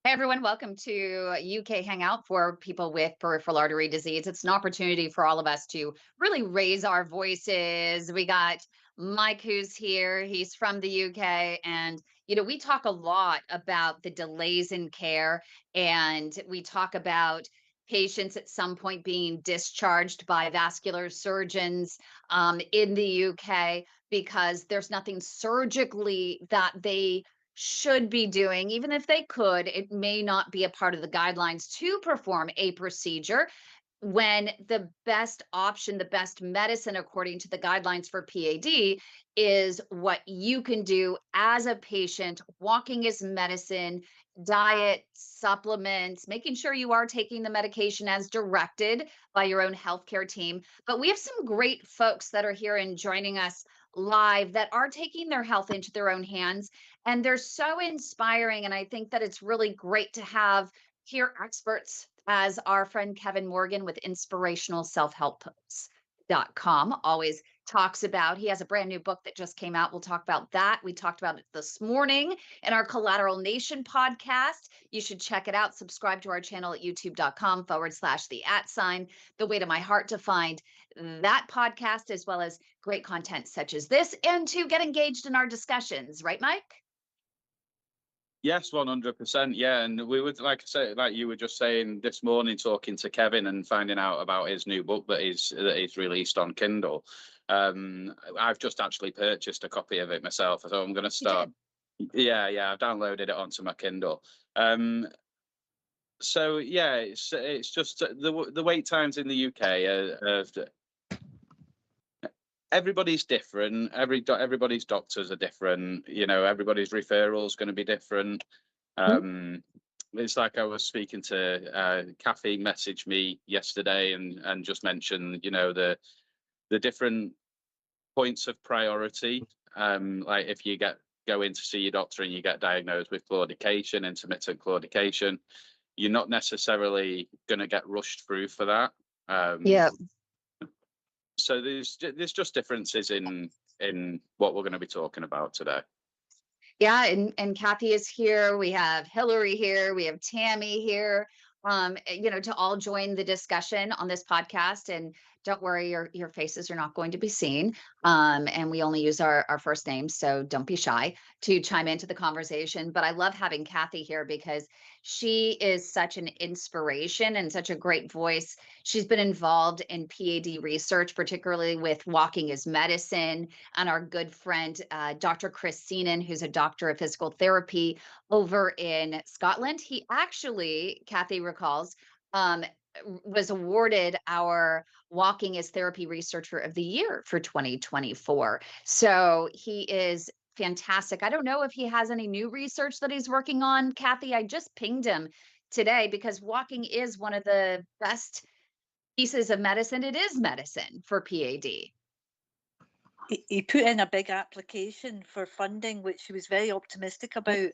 Hey everyone, welcome to UK Hangout for people with peripheral artery disease. It's an opportunity for all of us to really raise our voices. We got Mike who's here. He's from the UK, and we talk a lot about the delays in care, and we talk about patients at some point being discharged by vascular surgeons in the UK because there's nothing surgically that they should be doing. Even if they could, it may not be a part of the guidelines to perform a procedure when the best option, the best medicine, according to the guidelines for PAD, is what you can do as a patient. Walking is medicine, diet, supplements, making sure you are taking the medication as directed by your own healthcare team. But we have some great folks that are here and joining us live that are taking their health into their own hands. And they're so inspiring. And I think that it's really great to have here experts as our friend Kevin Morgan with inspirationalselfhelp.com always talks about. He has a brand new book that just came out. We'll talk about that. We talked about it this morning in our Collateral Nation podcast. You should check it out. Subscribe to our channel at youtube.com/the@ the way to my heart to find that podcast, as well as great content such as this, and to get engaged in our discussions. Right, Mike? Yes, 100%. Yeah. And we would, like I say, like you were just saying this morning, talking to Kevin and finding out about his new book that he's released on Kindle. I've just actually purchased a copy of it myself. So I'm going to start. Yeah. I've downloaded it onto my Kindle. So yeah, it's just the wait times in the UK everybody's different. Everybody's doctors are different. Everybody's referral is going to be different. It's like I was speaking to Kathy messaged me yesterday and just mentioned, the different points of priority. Like if you go in to see your doctor and you get diagnosed with claudication, intermittent claudication, you're not necessarily going to get rushed through for that. Yeah. So there's just differences in what we're going to be talking about today. Yeah, and Kathy is here. We have Hillary here. We have Tammy here. To all join the discussion on this podcast. And don't worry, your faces are not going to be seen. And we only use our first names, so don't be shy to chime into the conversation. But I love having Kathy here because she is such an inspiration and such a great voice. She's been involved in PAD research, particularly with Walking is Medicine, and our good friend, Dr. Chris Seenan, who's a doctor of physical therapy over in Scotland. He actually, Kathy recalls, was awarded our Walking is Therapy Researcher of the Year for 2024. So he is fantastic. I don't know if he has any new research that he's working on, Kathy. I just pinged him today because walking is one of the best pieces of medicine. It is medicine for PAD. He put in a big application for funding, which he was very optimistic about.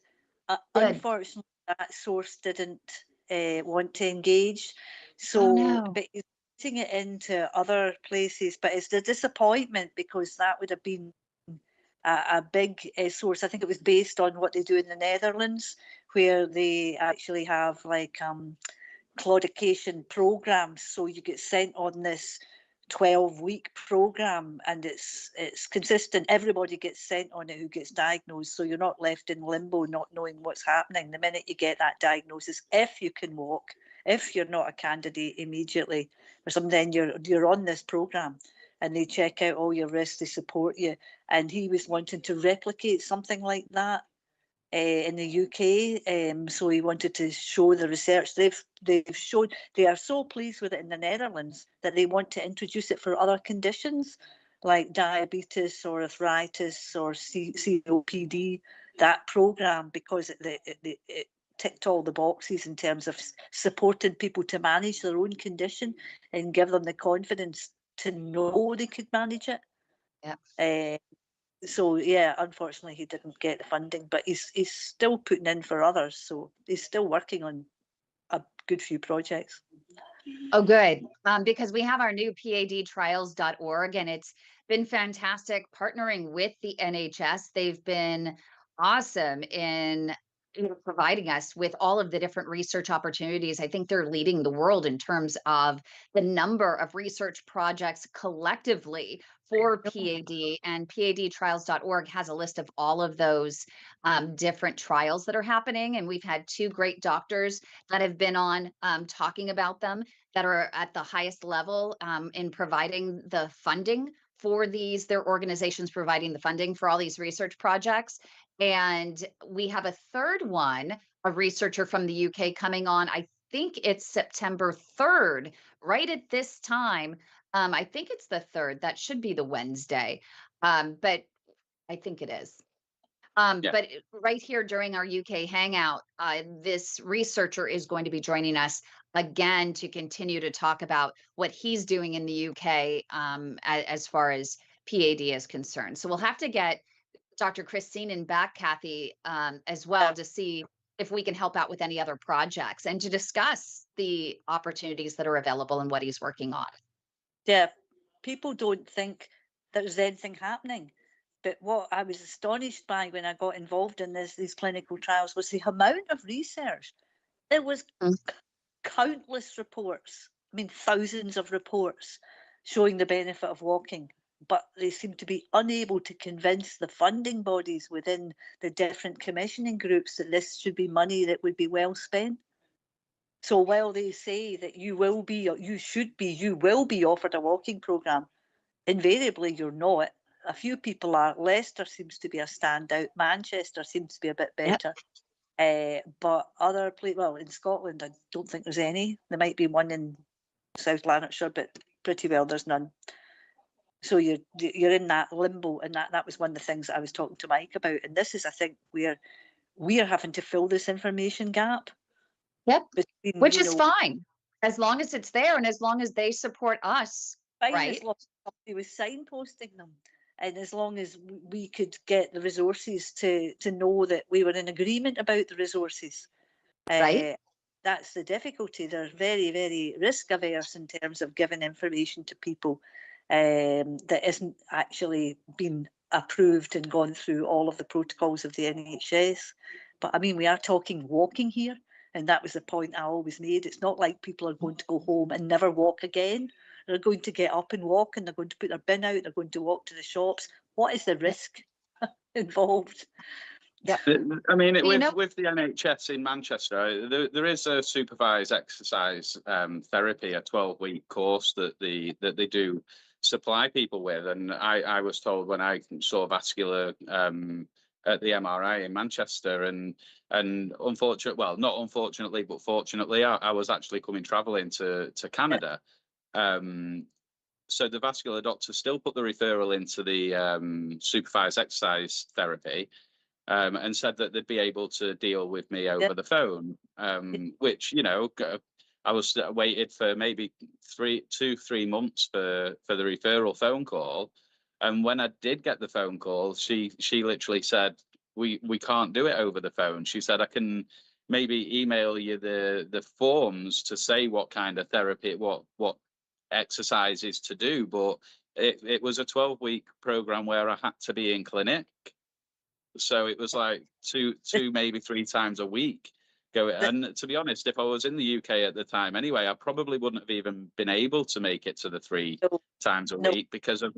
Unfortunately, that source didn't want to engage. So, but he's putting it into other places. But it's the disappointment because that would have been a big source. I think it was based on what they do in the Netherlands, where they actually have like claudication programs. So you get sent on this 12-week program, and it's consistent. Everybody gets sent on it who gets diagnosed, so you're not left in limbo not knowing what's happening the minute you get that diagnosis. If you can walk, if you're not a candidate immediately or something, then you're on this program and they check out all your risks, they support you. And he was wanting to replicate something like that in the UK, so he wanted to show the research they've shown. They are so pleased with it in the Netherlands that they want to introduce it for other conditions like diabetes or arthritis or COPD. That program, because it ticked all the boxes in terms of supporting people to manage their own condition and give them the confidence to know they could manage it. Yeah. So yeah, unfortunately he didn't get the funding, but he's still putting in for others. So he's still working on a good few projects. Oh, good. Because we have our new PADtrials.org, and it's been fantastic partnering with the NHS. They've been awesome in providing us with all of the different research opportunities. I think they're leading the world in terms of the number of research projects collectively for PAD, and padtrials.org has a list of all of those different trials that are happening. And we've had two great doctors that have been on talking about them, that are at the highest level in providing the funding for these, their organizations providing the funding for all these research projects. And we have a third one, a researcher from the UK coming on. I think it's September 3rd, right at this time. I think it's the 3rd. That should be the Wednesday. But I think it is. Yeah. But right here during our UK Hangout, this researcher is going to be joining us again to continue to talk about what he's doing in the UK as far as PAD is concerned. So we'll have to get Dr. Christine back, Kathy, as well, to see if we can help out with any other projects and to discuss the opportunities that are available and what he's working on. Yeah, people don't think there's anything happening. But what I was astonished by when I got involved in these clinical trials was the amount of research. There was countless reports, I mean, thousands of reports showing the benefit of walking, but they seem to be unable to convince the funding bodies within the different commissioning groups that this should be money that would be well spent. So while they say that you will be, or you should be, you will be offered a walking programme, invariably you're not. A few people are. Leicester seems to be a standout. Manchester seems to be a bit better. But other places, well, in Scotland, I don't think there's any. There might be one in South Lanarkshire, but pretty well there's none. So you're in that limbo, and that was one of the things that I was talking to Mike about. And this is, I think, where we are having to fill this information gap. Yep, between, which is fine, as long as it's there and as long as they support us, right? As long as somebody was signposting them, and as long as we could get the resources to know that we were in agreement about the resources. Right. That's the difficulty. They're very, very risk averse in terms of giving information to people that isn't actually been approved and gone through all of the protocols of the NHS. But I mean, we are talking walking here, and that was the point I always made. It's not like people are going to go home and never walk again. They're going to get up and walk, and they're going to put their bin out, they're going to walk to the shops. What is the risk involved? Yeah. I mean, with the NHS in Manchester, there is a supervised exercise therapy, a 12-week course that they do supply people with. And I was told when I saw Vascular at the MRI in Manchester, and unfortunately, well, not unfortunately, but fortunately, I was actually traveling to Canada. So the vascular doctor still put the referral into the supervised exercise thrapy. And said that they'd be able to deal with me over the phone, which, you know, I was waited for maybe 3 months for the referral phone call. And when I did get the phone call, she literally said, we can't do it over the phone. She said, I can maybe email you the forms to say what kind of therapy, what exercises to do. But it was a 12-week program where I had to be in clinic. So it was like two, maybe 3 times a week. And to be honest, if I was in the UK at the time anyway, I probably wouldn't have even been able to make it to the 3 times a week because of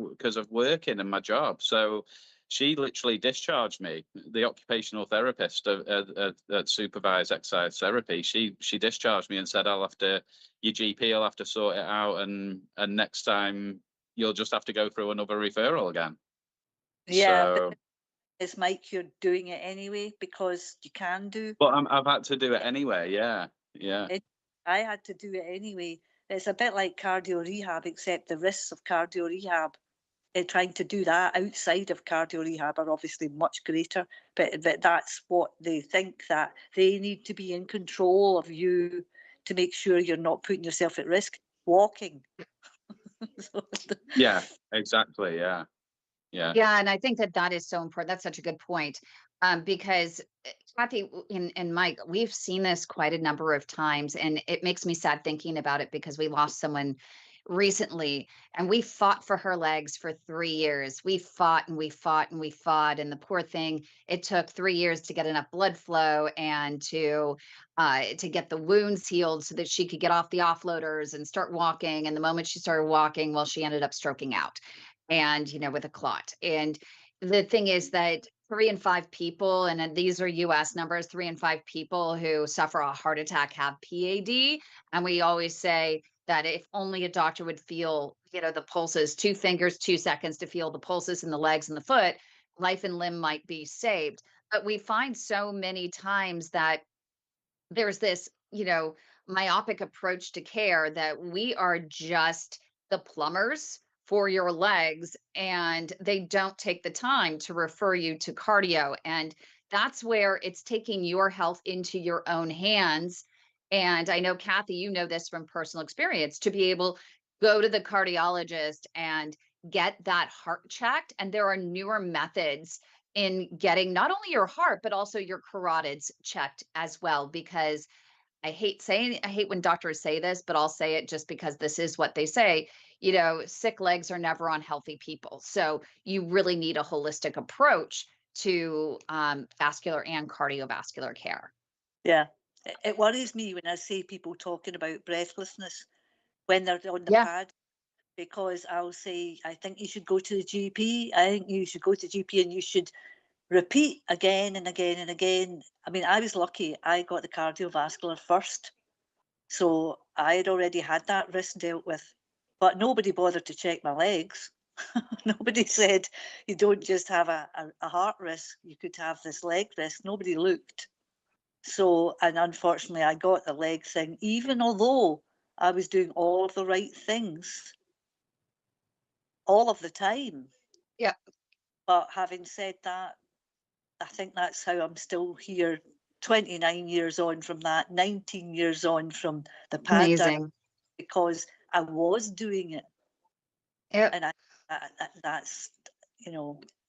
working and my job. So she literally discharged me, the occupational therapist at supervised exercise therapy. She discharged me and said, your GP will have to sort it out, and next time you'll just have to go through another referral again. Yeah. So, is Mike, you're doing it anyway because you can do. But I've had to do it anyway. Yeah. I had to do it anyway. It's a bit like cardio rehab, except the risks of cardio rehab, trying to do that outside of cardio rehab are obviously much greater. But that's what they think, that they need to be in control of you to make sure you're not putting yourself at risk. Walking. Yeah, exactly. Yeah. Yeah, and I think that is so important. That's such a good point, because Kathy and Mike, we've seen this quite a number of times, and it makes me sad thinking about it because we lost someone recently, and we fought for her legs for 3 years. We fought and we fought and we fought, and the poor thing, it took 3 years to get enough blood flow and to get the wounds healed so that she could get off the offloaders and start walking. And the moment she started walking, well, she ended up stroking out, and with a clot. And the thing is that 3 in 5 people, and these are US numbers, 3 in 5 people who suffer a heart attack have PAD. And we always say that if only a doctor would feel, the pulses, 2 fingers, 2 seconds to feel the pulses in the legs and the foot, life and limb might be saved. But we find so many times that there's this, myopic approach to care, that we are just the plumbers for your legs, and they don't take the time to refer you to cardio. And that's where it's taking your health into your own hands. And I know, Kathy, you know this from personal experience, to be able go to the cardiologist and get that heart checked. And there are newer methods in getting not only your heart, but also your carotids checked as well. Because I hate when doctors say this, but I'll say it just because this is what they say. Sick legs are never on healthy people. So you really need a holistic approach to vascular and cardiovascular care. Yeah, it worries me when I see people talking about breathlessness when they're on the Yeah. pad, because I'll say, I think you should go to the GP. I think you should go to GP and you should repeat again and again and again. I mean, I was lucky. I got the cardiovascular first. So I had already had that risk dealt with. But nobody bothered to check my legs. Nobody said you don't just have a heart risk, you could have this leg risk. Nobody looked. So, and unfortunately, I got the leg thing, even although I was doing all of the right things all of the time. Yeah. But having said that, I think that's how I'm still here, 29 years on from that, 19 years on from the P.A.D. Amazing. because I was doing it. Yep. And that's,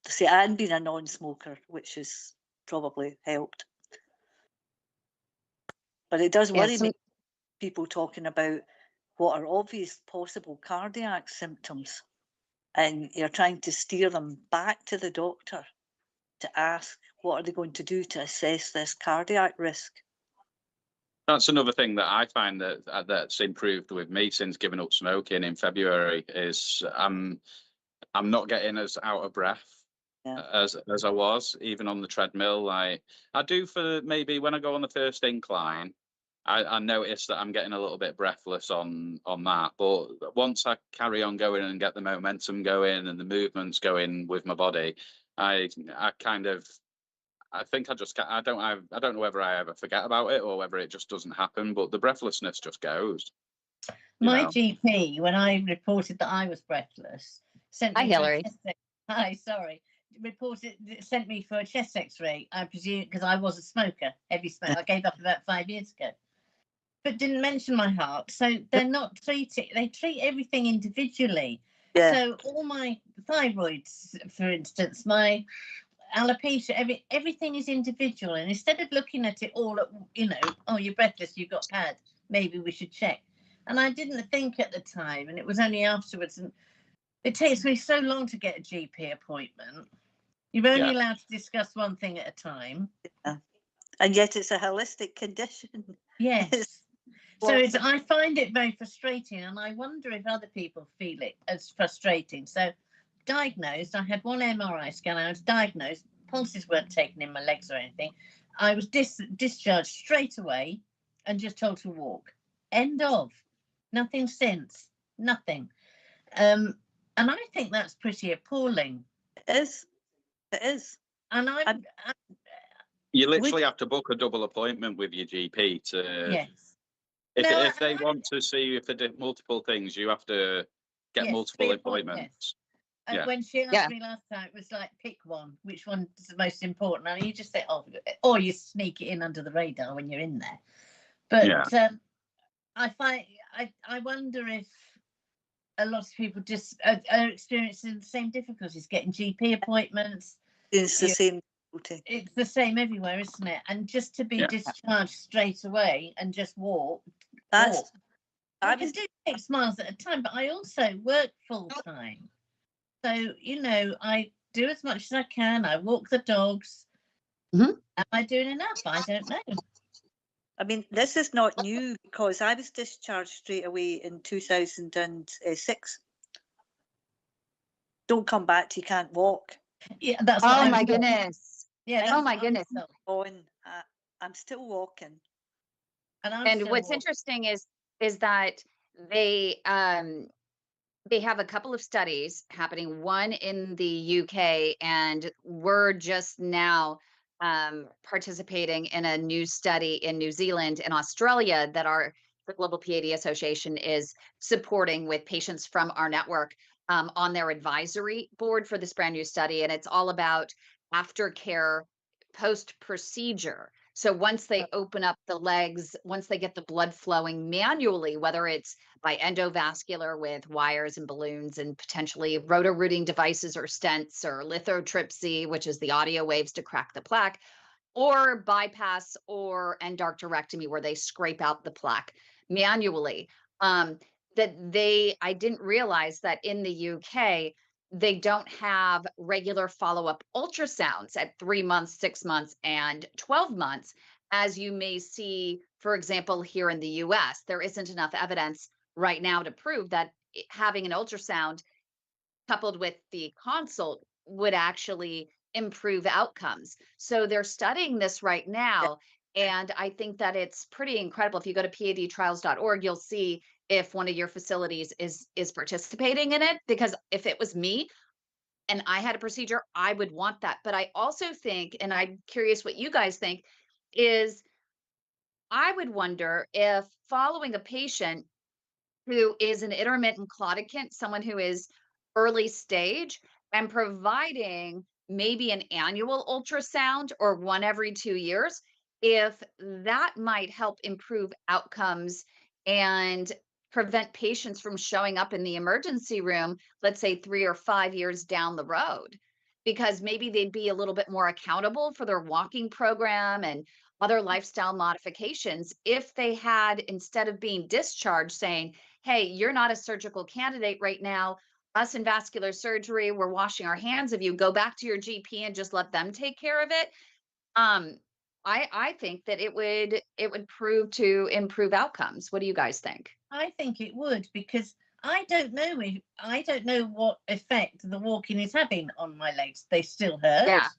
see, and being a non-smoker, which has probably helped. But it does worry me, people talking about what are obvious possible cardiac symptoms, and you're trying to steer them back to the doctor to ask what are they going to do to assess this cardiac risk. That's another thing that I find that's improved with me since giving up smoking in February is I'm not getting as out of breath as I was, even on the treadmill. Like I do for maybe when I go on the first incline, I notice that I'm getting a little bit breathless on that. But once I carry on going and get the momentum going and the movements going with my body, I think I don't know whether I ever forget about it or whether it just doesn't happen, but the breathlessness just goes. My GP, when I reported that I was breathless, sent me Hillary. sent me for a chest X-ray. I presume because I was a smoker, heavy smoker. I gave up about 5 years ago, but didn't mention my heart. So they're not treating. They treat everything individually. Yeah. So all my thyroids, for instance, my alopecia, everything is individual. And instead of looking at it all at, oh, you're breathless, you've got P.A.D, maybe we should check. And I didn't think at the time, and it was only afterwards. And it takes me so long to get a GP appointment. You're only allowed to discuss one thing at a time. Yeah. And yet it's a holistic condition. Yes. So I find it very frustrating, and I wonder if other people feel it as frustrating. So diagnosed, I had one MRI scan, I was diagnosed, pulses weren't taken in my legs or anything. I was discharged straight away and just told to walk. End of. Nothing since. Nothing. And I think that's pretty appalling. It is. It is. And you literally have to book a double appointment with your GP to. Yes. If they want to see you for multiple things, you have to get multiple appointments. And when she asked me last time, it was like, pick one. Which one is the most important? And you just say, or you sneak it in under the radar when you're in there. But I wonder if a lot of people just are experiencing the same difficulties getting GP appointments. It's the same difficulty. It's the same everywhere, isn't it? And just to be discharged straight away and just walk. That's I can do 6 miles at a time, but I also work full time. So, you know, I do as much as I can. I walk the dogs. Am I doing enough? I don't know. I mean, this is not new because I was discharged straight away in 2006. Don't come back till you can't walk. Yeah, that's Oh what my I'm told. goodness. Yeah, Oh my goodness. I'm still walking. And what's interesting is that they have a couple of studies happening, one in the UK, and we're just now participating in a new study in New Zealand and Australia that the Global P.A.D. Association is supporting with patients from our network on their advisory board for this brand new study. And it's all about aftercare post-procedure. So once they open up the legs, once they get the blood flowing manually, whether it's by endovascular with wires and balloons and potentially roto-rooting devices or stents, or lithotripsy, which is the audio waves to crack the plaque, or bypass or endarterectomy, where they scrape out the plaque manually. I didn't realize that in the UK, they don't have regular follow-up ultrasounds at 3 months, 6 months, and 12 months, as you may see, for example, here in the US. There isn't enough evidence right now to prove that having an ultrasound coupled with the consult would actually improve outcomes. So they're studying this right now. And I think that it's pretty incredible. If you go to padtrials.org, you'll see if one of your facilities is participating in it, because if it was me and I had a procedure, I would want that. But I also think, and I'm curious what you guys think, is I would wonder if following a patient who is an intermittent claudicant, someone who is early stage, and providing maybe an annual ultrasound or one every 2 years, if that might help improve outcomes and prevent patients from showing up in the emergency room, let's say 3 or 5 years down the road, because maybe they'd be a little bit more accountable for their walking program and other lifestyle modifications if they had, instead of being discharged, saying, hey, you're not a surgical candidate right now. Us in vascular surgery, we're washing our hands of you. Go back to your GP and just let them take care of it. I think that it would prove to improve outcomes. What do you guys think? I think it would, because I don't know what effect the walking is having on my legs. They still hurt. Yeah.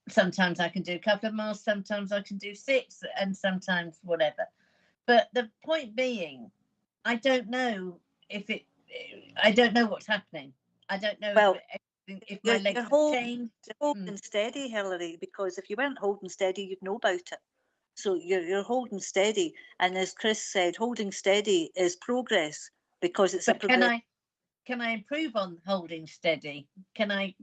Sometimes I can do a couple of miles, sometimes I can do 6, and sometimes whatever. But the point being, I don't know I don't know what's happening. I don't know if my legs have changed. You're holding steady, Hilary, because if you weren't holding steady, you'd know about it. So you're holding steady. And as Chris said, holding steady is progress, because it's but can I improve on holding steady? Can I,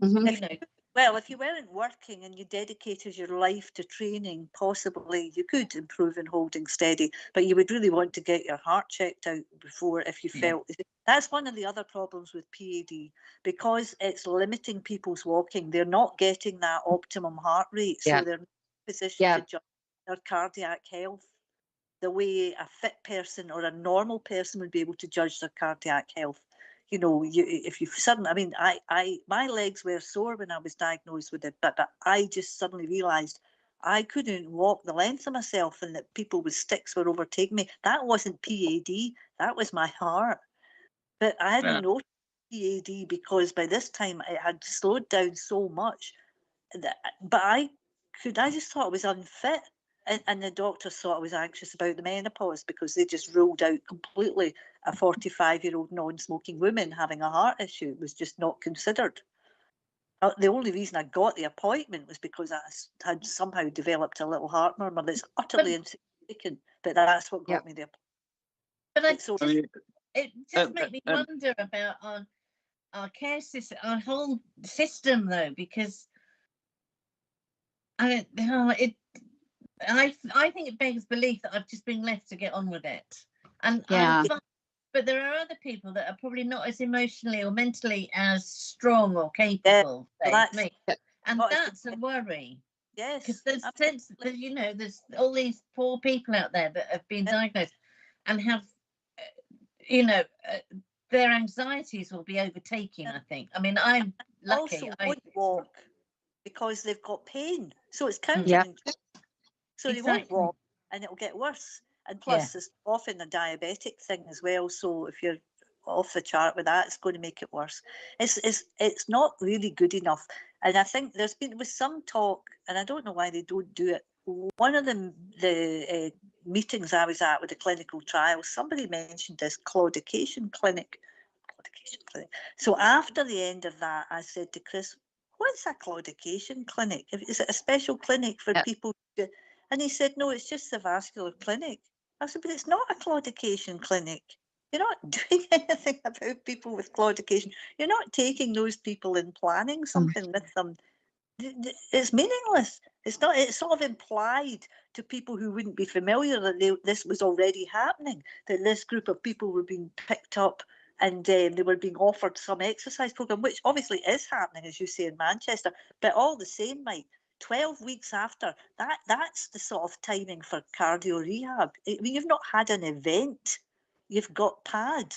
Well, if you weren't working and you dedicated your life to training, possibly you could improve in holding steady, but you would really want to get your heart checked out before, if you felt. That's one of the other problems with P.A.D, because it's limiting people's walking. They're not getting that optimum heart rate, so they're not in a position to judge their cardiac health the way a fit person or a normal person would be able to judge their cardiac health. You know, if you suddenly, I mean, my legs were sore when I was diagnosed with it, but I just suddenly realised I couldn't walk the length of myself, and that people with sticks were overtaking me. That wasn't P.A.D, that was my heart. But I hadn't noticed P.A.D because by this time it had slowed down so much. But I just thought I was unfit. And the doctors thought I was anxious about the menopause, because they just ruled out completely a 45-year-old non-smoking woman having a heart issue. It was just not considered. The only reason I got the appointment was because I had somehow developed a little heart murmur that's utterly insignificant, but that's what got me the appointment. But it just makes me wonder about our care system, our whole system, though, because I think it begs belief that I've just been left to get on with it. And but there are other people that are probably not as emotionally or mentally as strong or capable as me. And that's a worry. Yes. Because there's there's all these poor people out there that have been diagnosed. and have, you know, their anxieties will be overtaking, I think. I mean, I'm lucky. Also won't walk because they've got pain. So it's Yeah. counterintuitive. So they Exactly. won't walk and it'll get worse. And plus, it's often a diabetic thing as well. So if you're off the chart with that, it's going to make it worse. It's not really good enough. And I think there was some talk, and I don't know why they don't do it. One of the meetings I was at with the clinical trials, somebody mentioned this claudication clinic. So after the end of that, I said to Chris, what's a claudication clinic? Is it a special clinic for people? And he said, no, it's just the vascular clinic. I said, but it's not a claudication clinic. You're not doing anything about people with claudication. You're not taking those people and planning something with them. It's meaningless. It's not. It's sort of implied to people who wouldn't be familiar that this was already happening, that this group of people were being picked up and they were being offered some exercise program, which obviously is happening, as you say, in Manchester. But all the same, Mike, 12 weeks after, that's the sort of timing for cardio rehab. I mean, you've not had an event. You've got P.A.D.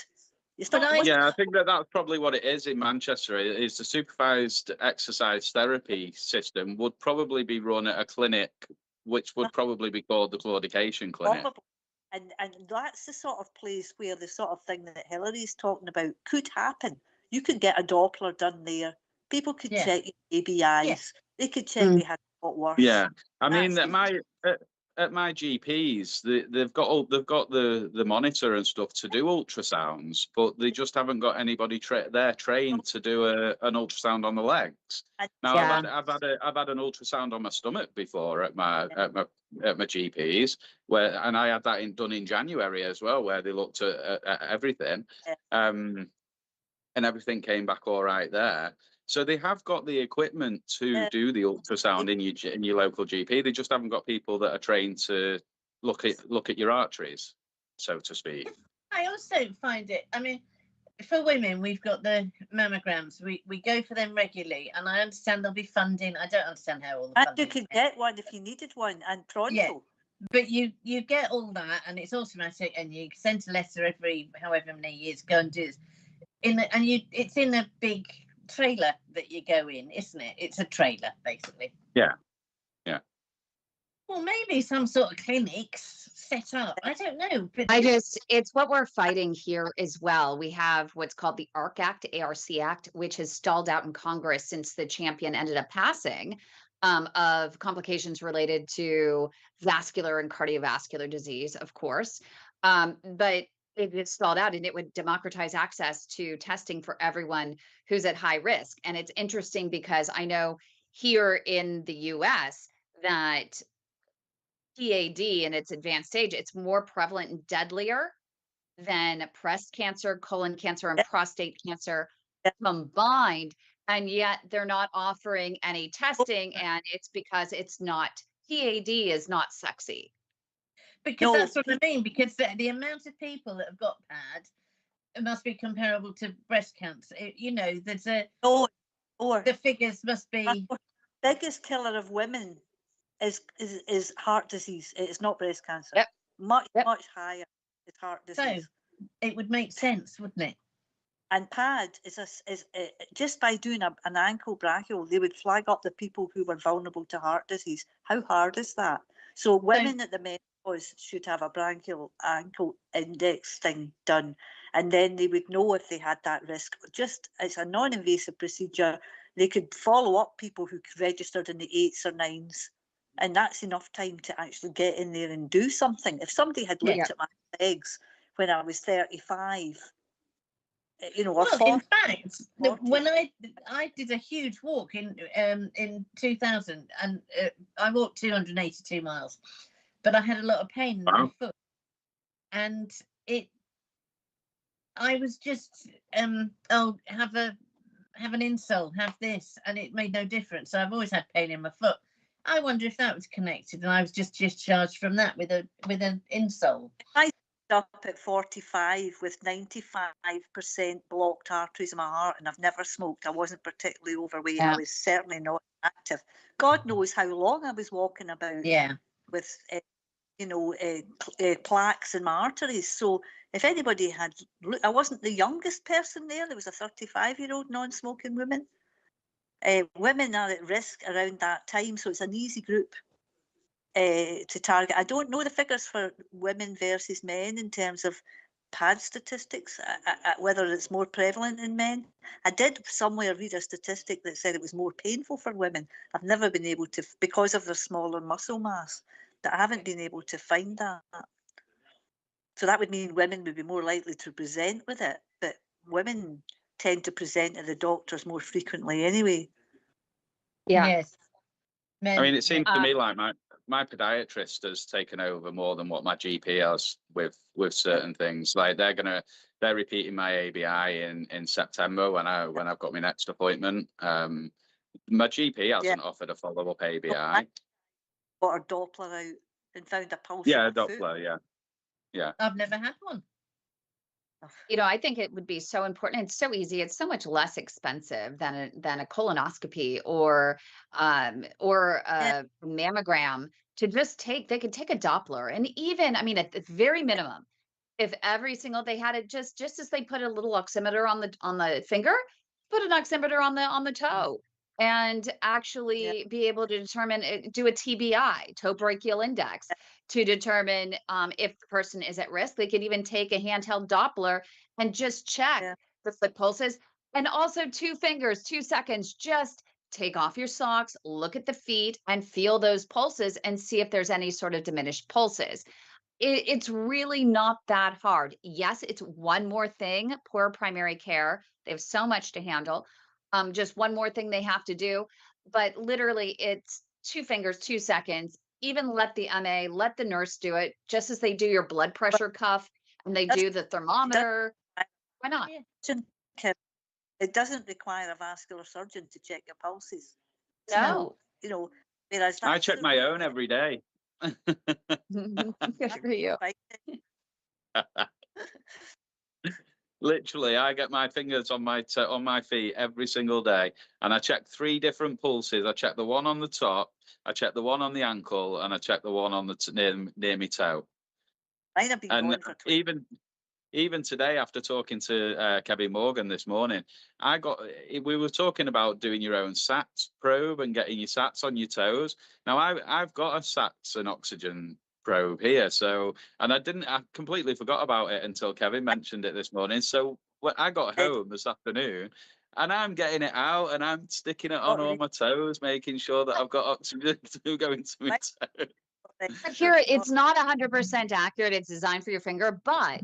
It's But not. Yeah, I think that's probably what it is in Manchester. Is the supervised exercise therapy system would probably be run at a clinic, which would probably be called the claudication clinic. Probably. And that's the sort of place where the sort of thing that Hillary's talking about could happen. You could get a Doppler done there. People could check your ABIs. They could check they had got worse. Yeah, I mean at my GPs, they've got the monitor and stuff to do ultrasounds, but they just haven't got anybody there trained to do an ultrasound on the legs. Now I've had an ultrasound on my stomach before at my GPs, and I had that done in January as well, where they looked at everything, and everything came back all right there. So they have got the equipment to do the ultrasound in your local GP. They just haven't got people that are trained to look at your arteries, so to speak. I also find it. I mean, for women, we've got the mammograms. We go for them regularly, and I understand there'll be funding. I don't understand how all the funding. And you could get one if you needed one, and pronto. Yeah, but you get all that, and it's automatic, and you send a letter every however many years. Go and do this. It's in a big trailer that you go in, isn't it? It's a trailer, basically. Yeah. Well, maybe some sort of clinics set up. I don't know. But it's what we're fighting here as well. We have what's called the ARC Act, ARC Act, which has stalled out in Congress since the champion ended up passing, of complications related to vascular and cardiovascular disease, of course. But it gets stalled out, and it would democratize access to testing for everyone who's at high risk. And it's interesting because I know here in the US that P.A.D. in its advanced stage, it's more prevalent and deadlier than breast cancer, colon cancer, and prostate cancer combined. And yet they're not offering any testing, and it's because it's not, P.A.D. is not sexy. Because that's what I mean, because the amount of people that have got P.A.D. it must be comparable to breast cancer. There's the figures must be. The biggest killer of women is heart disease. It's not breast cancer. Much higher is heart disease. So it would make sense, wouldn't it? And P.A.D. is just by doing an ankle brachial, they would flag up the people who were vulnerable to heart disease. How hard is that? So women at the menopause should have a brachial ankle index thing done, and then they would know if they had that risk. It's a non-invasive procedure. They could follow up people who registered in the 8s or 9s, and that's enough time to actually get in there and do something. If somebody had looked at my legs when I was 35, or 40, in fact, when I did a huge walk in 2000, and I walked 282 miles, but I had a lot of pain in my foot, and I was just have an insole, have this, and it made no difference. So I've always had pain in my foot. I wonder if that was connected, and I was just discharged from that with an insole. I up at 45 with 95% blocked arteries in my heart, and I've never smoked. I wasn't particularly overweight. I was certainly not active. God knows how long I was walking about with you know, plaques in my arteries. So if anybody had, I wasn't the youngest person there. There was a 35-year-old non-smoking woman. Women are at risk around that time, so it's an easy group to target. I don't know the figures for women versus men in terms of P.A.D statistics, whether it's more prevalent in men. I did somewhere read a statistic that said it was more painful for women. I've never been able to, because of their smaller muscle mass, that I haven't been able to find that. So that would mean women would be more likely to present with it, but women tend to present to the doctors more frequently anyway. Yeah. Yes. I mean, it seems to Uh, me like my podiatrist has taken over more than what my GP has with certain things. Like they're repeating my ABI in September when I've got my next appointment. My GP hasn't offered a follow-up ABI. Got a Doppler out and found a pulse. Yeah, in my foot. Doppler. Yeah. I've never had one. You know, I think it would be so important. It's so easy. It's so much less expensive than a colonoscopy or a mammogram to just take. They could take a Doppler, and even, I mean, at the very minimum, if every single they had it just as they put a little oximeter on the finger, put an oximeter on the toe, and actually be able to determine do a TBI, toe brachial index, to determine if the person is at risk. They could even take a handheld Doppler and just check the foot pulses, and also 2 fingers, 2 seconds, just take off your socks, look at the feet and feel those pulses and see if there's any sort of diminished pulses. It's really not that hard. Yes, it's one more thing. Poor primary care. They have so much to handle. Just one more thing they have to do. But literally, it's 2 fingers, 2 seconds. Even let the MA, let the nurse do it, just as they do your blood pressure cuff and they do the thermometer. Why not? It doesn't require a vascular surgeon to check your pulses. No. So, you know, whereas I check my own every day. Good for you. Literally, I get my fingers on my feet every single day, and I check 3 different pulses. I check the one on the top, I check the one on the ankle, and I check the one on the near my toe. Mine have been going for 20. Even today, after talking to Kevin Morgan this morning, we were talking about doing your own SATs probe and getting your SATs on your toes. Now I've got a SATs and oxygen probe here, so, and I completely forgot about it until Kevin mentioned it this morning. So when I got home this afternoon, and I'm getting it out and I'm sticking it on all my toes, making sure that I've got oxygen going to my toe. But here, it's not 100% accurate. It's designed for your finger, but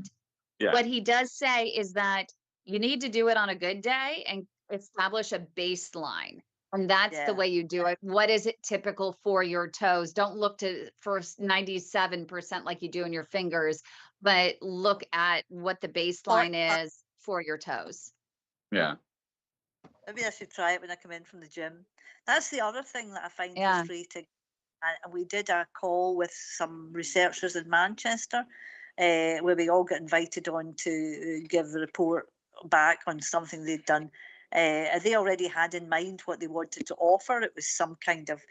what he does say is that you need to do it on a good day and establish a baseline. And that's the way you do it. What is it typical for your toes? Don't look for 97% like you do in your fingers, but look at what the baseline is for your toes. Yeah. Maybe I should try it when I come in from the gym. That's the other thing that I find frustrating. And we did a call with some researchers in Manchester where we all got invited on to give the report back on something they'd done. They already had in mind what they wanted to offer. It was some kind of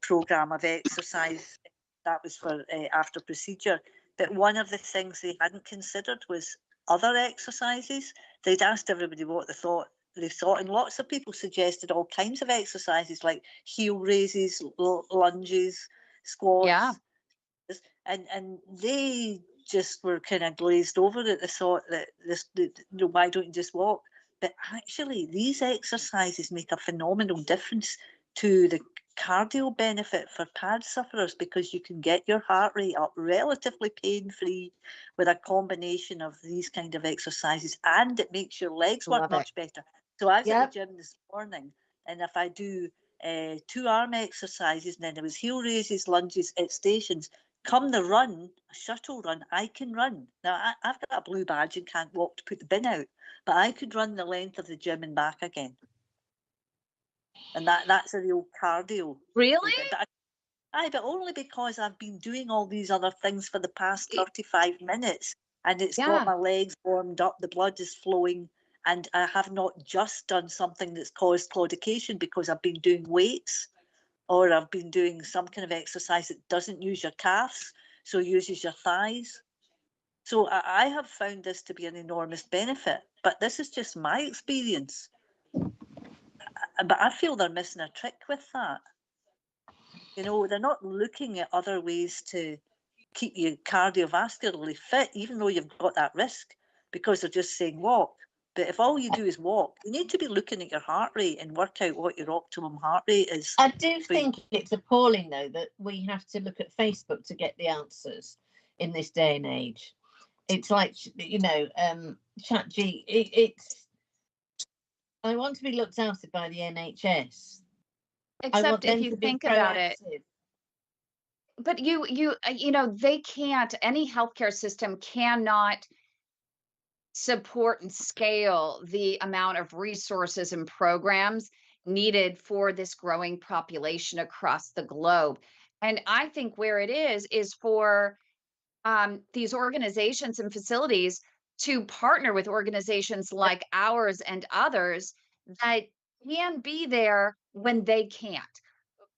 program of exercise that was for after procedure. But one of the things they hadn't considered was other exercises. They'd asked everybody what they thought, and lots of people suggested all kinds of exercises like heel raises, lunges, squats. And they just were kind of glazed over at the thought that why don't you just walk? But actually, these exercises make a phenomenal difference to the cardio benefit for P.A.D sufferers, because you can get your heart rate up relatively pain-free with a combination of these kind of exercises, and it makes your legs work much better. So I was at the gym this morning, and if I do 2 arm exercises, and then there was heel raises, lunges at stations, come the run, a shuttle run, I can run. Now, I've got a blue badge and can't walk to put the bin out, but I could run the length of the gym and back again. And that's a real cardio. Really? But only because I've been doing all these other things for the past 35 minutes, and it's got my legs warmed up, the blood is flowing, and I have not just done something that's caused claudication because I've been doing weights, or I've been doing some kind of exercise that doesn't use your calves. so he uses your thighs. So I have found this to be an enormous benefit, but this is just my experience. But I feel they're missing a trick with that. You know, they're not looking at other ways to keep you cardiovascularly fit, even though you've got that risk, because they're just saying walk. But if all you do is walk, you need to be looking at your heart rate and work out what your optimum heart rate is. I do think it's appalling, though, that we have to look at Facebook to get the answers in this day and age. It's like, you know, it's. I want to be looked after by the NHS. Except if you think about it, but you know, they can't, any healthcare system cannot support and scale the amount of resources and programs needed for this growing population across the globe. And I think where it is for these organizations and facilities to partner with organizations like ours and others that can be there when they can't,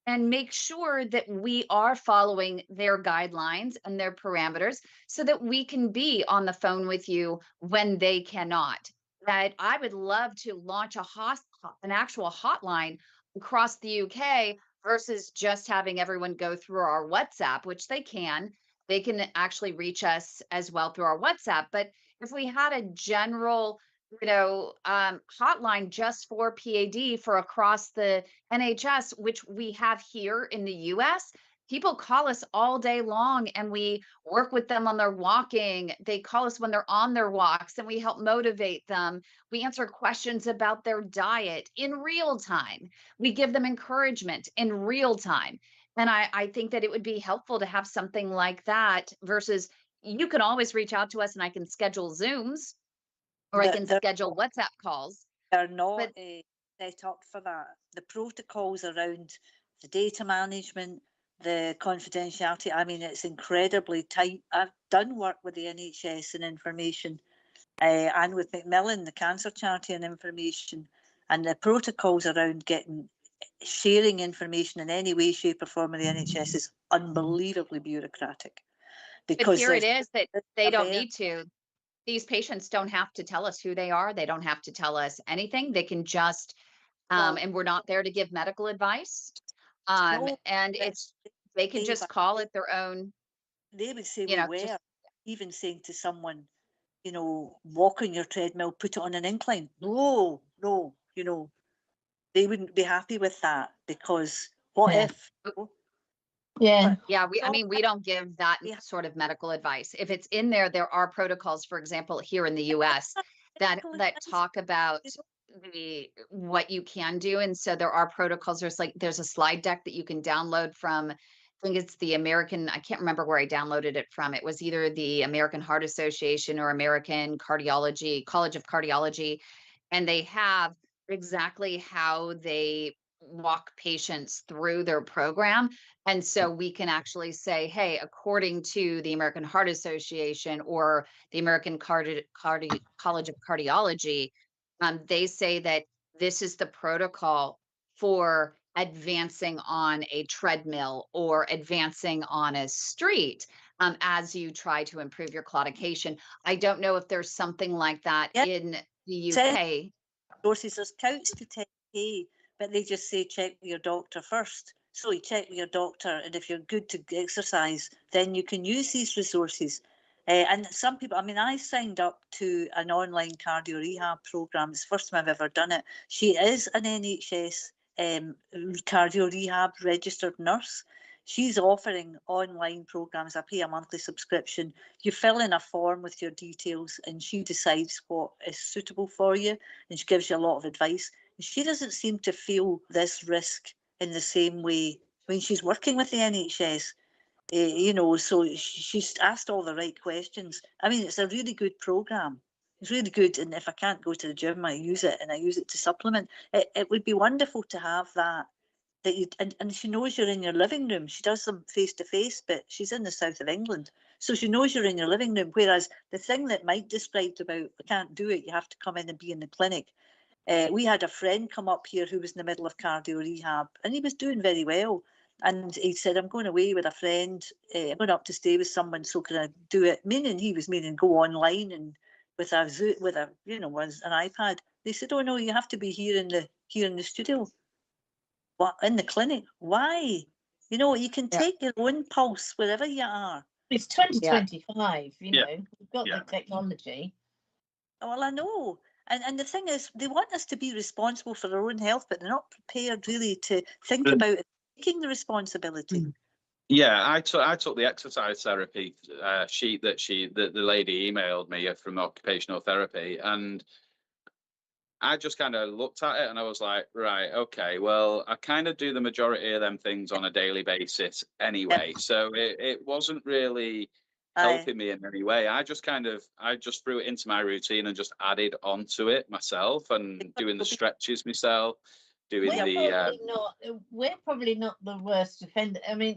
and make sure that we are following their guidelines and their parameters so that we can be on the phone with you when they cannot. That I would love to launch an actual hotline across the UK versus just having everyone go through our WhatsApp, which they can. They can actually reach us as well through our WhatsApp. But if we had a general, hotline just for PAD for across the NHS, which we have here in the US, people call us all day long and we work with them on their walking. They call us when they're on their walks and we help motivate them. We answer questions about their diet in real time. We give them encouragement in real time. And I think that it would be helpful to have something like that versus you can always reach out to us and I can schedule Zooms or I can schedule WhatsApp calls. They're not set up for that. The protocols around the data management, the confidentiality, I mean, it's incredibly tight. I've done work with the NHS and information and with Macmillan, the cancer charity and information, and the protocols around sharing information in any way, shape or form in the NHS is unbelievably bureaucratic. But here it is that they don't need to. These patients don't have to tell us who they are. They don't have to tell us anything. They can just, and we're not there to give medical advice. And they can just call it their own. They would say even saying to someone, you know, walk on your treadmill, put it on an incline. No, you know, they wouldn't be happy with that because what if? Yeah, we don't give that sort of medical advice. If it's in there, there are protocols, for example, here in the US that talk about what you can do. And so there are protocols. There's a slide deck that you can download from, I think it's the American, I can't remember where I downloaded it from. It was either the American Heart Association or American Cardiology, College of Cardiology. And they have exactly how they walk patients through their program. And so we can actually say, hey, according to the American Heart Association or the American College of Cardiology, they say that this is the protocol for advancing on a treadmill or advancing on a street as you try to improve your claudication. I don't know if there's something like that in the UK. Sources, there's couch to 10K, but they just say check with your doctor first. So you check with your doctor, and if you're good to exercise, then you can use these resources. And some people, I mean, I signed up to an online cardio rehab program. It's the first time I've ever done it. She is an NHS cardio rehab registered nurse. She's offering online programs. I pay a monthly subscription. You fill in a form with your details and she decides what is suitable for you, and she gives you a lot of advice. She doesn't seem to feel this risk in the same way when she's working with the NHS. You know, so she's asked all the right questions. I mean, it's a really good program. It's really good. And if I can't go to the gym, I use it, and I use it to supplement. It would be wonderful to have that you, and she knows you're in your living room. She does them face to face, but she's in the south of England, so she knows you're in your living room. Whereas the thing that Mike described about I can't do it, you have to come in and be in the clinic. We had a friend come up here who was in the middle of cardio rehab, and he was doing very well. And he said, I'm going away with a friend. I'm going up to stay with someone, so can I do it? Meaning he was meaning go online and with a Zoom, with a an iPad. They said, oh no, you have to be here in the studio. What, in the clinic? Why? You can take your own pulse wherever you are. It's 2025. Yeah. We've got the technology. Well, I know. And the thing is, they want us to be responsible for our own health, but they're not prepared really to think about taking the responsibility. Yeah, I took the exercise therapy sheet that the lady emailed me from occupational therapy, and I just kind of looked at it and I was like, right, okay, well, I kind of do the majority of them things on a daily basis anyway, so it wasn't really helping me in any way. I just threw it into my routine and just added onto it myself, and doing the stretches myself, doing we're probably not the worst offender. I mean,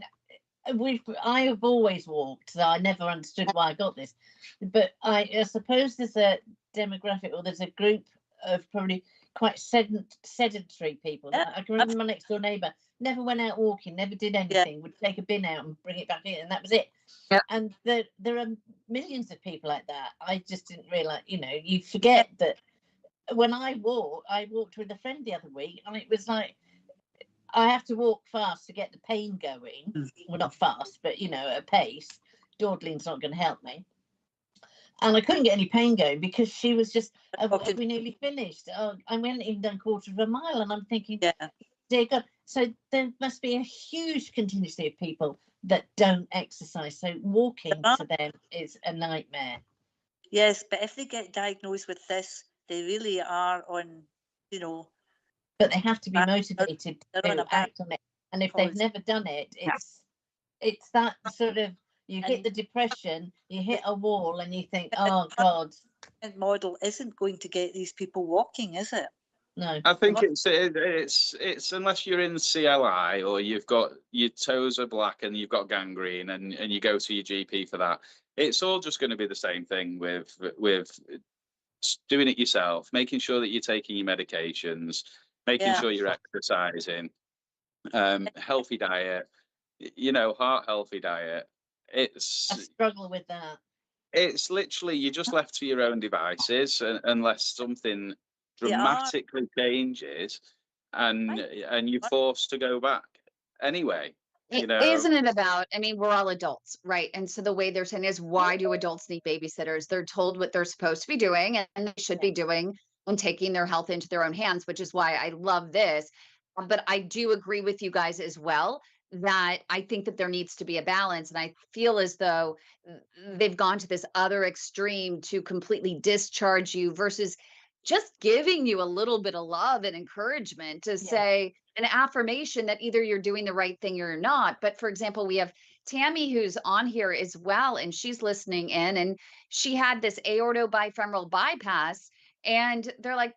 I have always walked, so I never understood why I got this. But I suppose there's a demographic, or there's a group of probably quite sedentary people. I can remember my next door neighbour never went out walking, never did anything, would take a bin out and bring it back in, and that was it. Yeah. And there are millions of people like that. I just didn't realise, you forget that when I walked with a friend the other week, and it was like, I have to walk fast to get the pain going. Well, not fast, but at a pace. Dawdling's not going to help me. And I couldn't get any pain going because she was just, we nearly finished. I hadn't even done a quarter of a mile, and I'm thinking, dear God. So there must be a huge contingency of people that don't exercise. So walking to them is a nightmare. Yes, but if they get diagnosed with this, they really are on, But they have to be motivated to act on it. And if they've never done it, it's that sort of, you hit the depression, you hit a wall, and you think, oh God. The model isn't going to get these people walking, is it? No. I think it's unless you're in CLI or you've got your toes are black and you've got gangrene and you go to your GP for that. It's all just going to be the same thing with doing it yourself, making sure that you're taking your medications, making sure you're exercising, healthy diet, heart healthy diet. I struggle with that. It's literally, you're just left to your own devices unless something dramatically changes and you're forced to go back anyway. Isn't it about, I mean, we're all adults, right? And so the way they're saying is, why do adults need babysitters? They're told what they're supposed to be doing, and they should be doing, and taking their health into their own hands, which is why I love this. But I do agree with you guys as well, that I think that there needs to be a balance. And I feel as though they've gone to this other extreme to completely discharge you versus just giving you a little bit of love and encouragement to say an affirmation that either you're doing the right thing or you're not. But for example, we have Tammy who's on here as well, and she's listening in, and she had this aortobifemoral bypass, and they're like,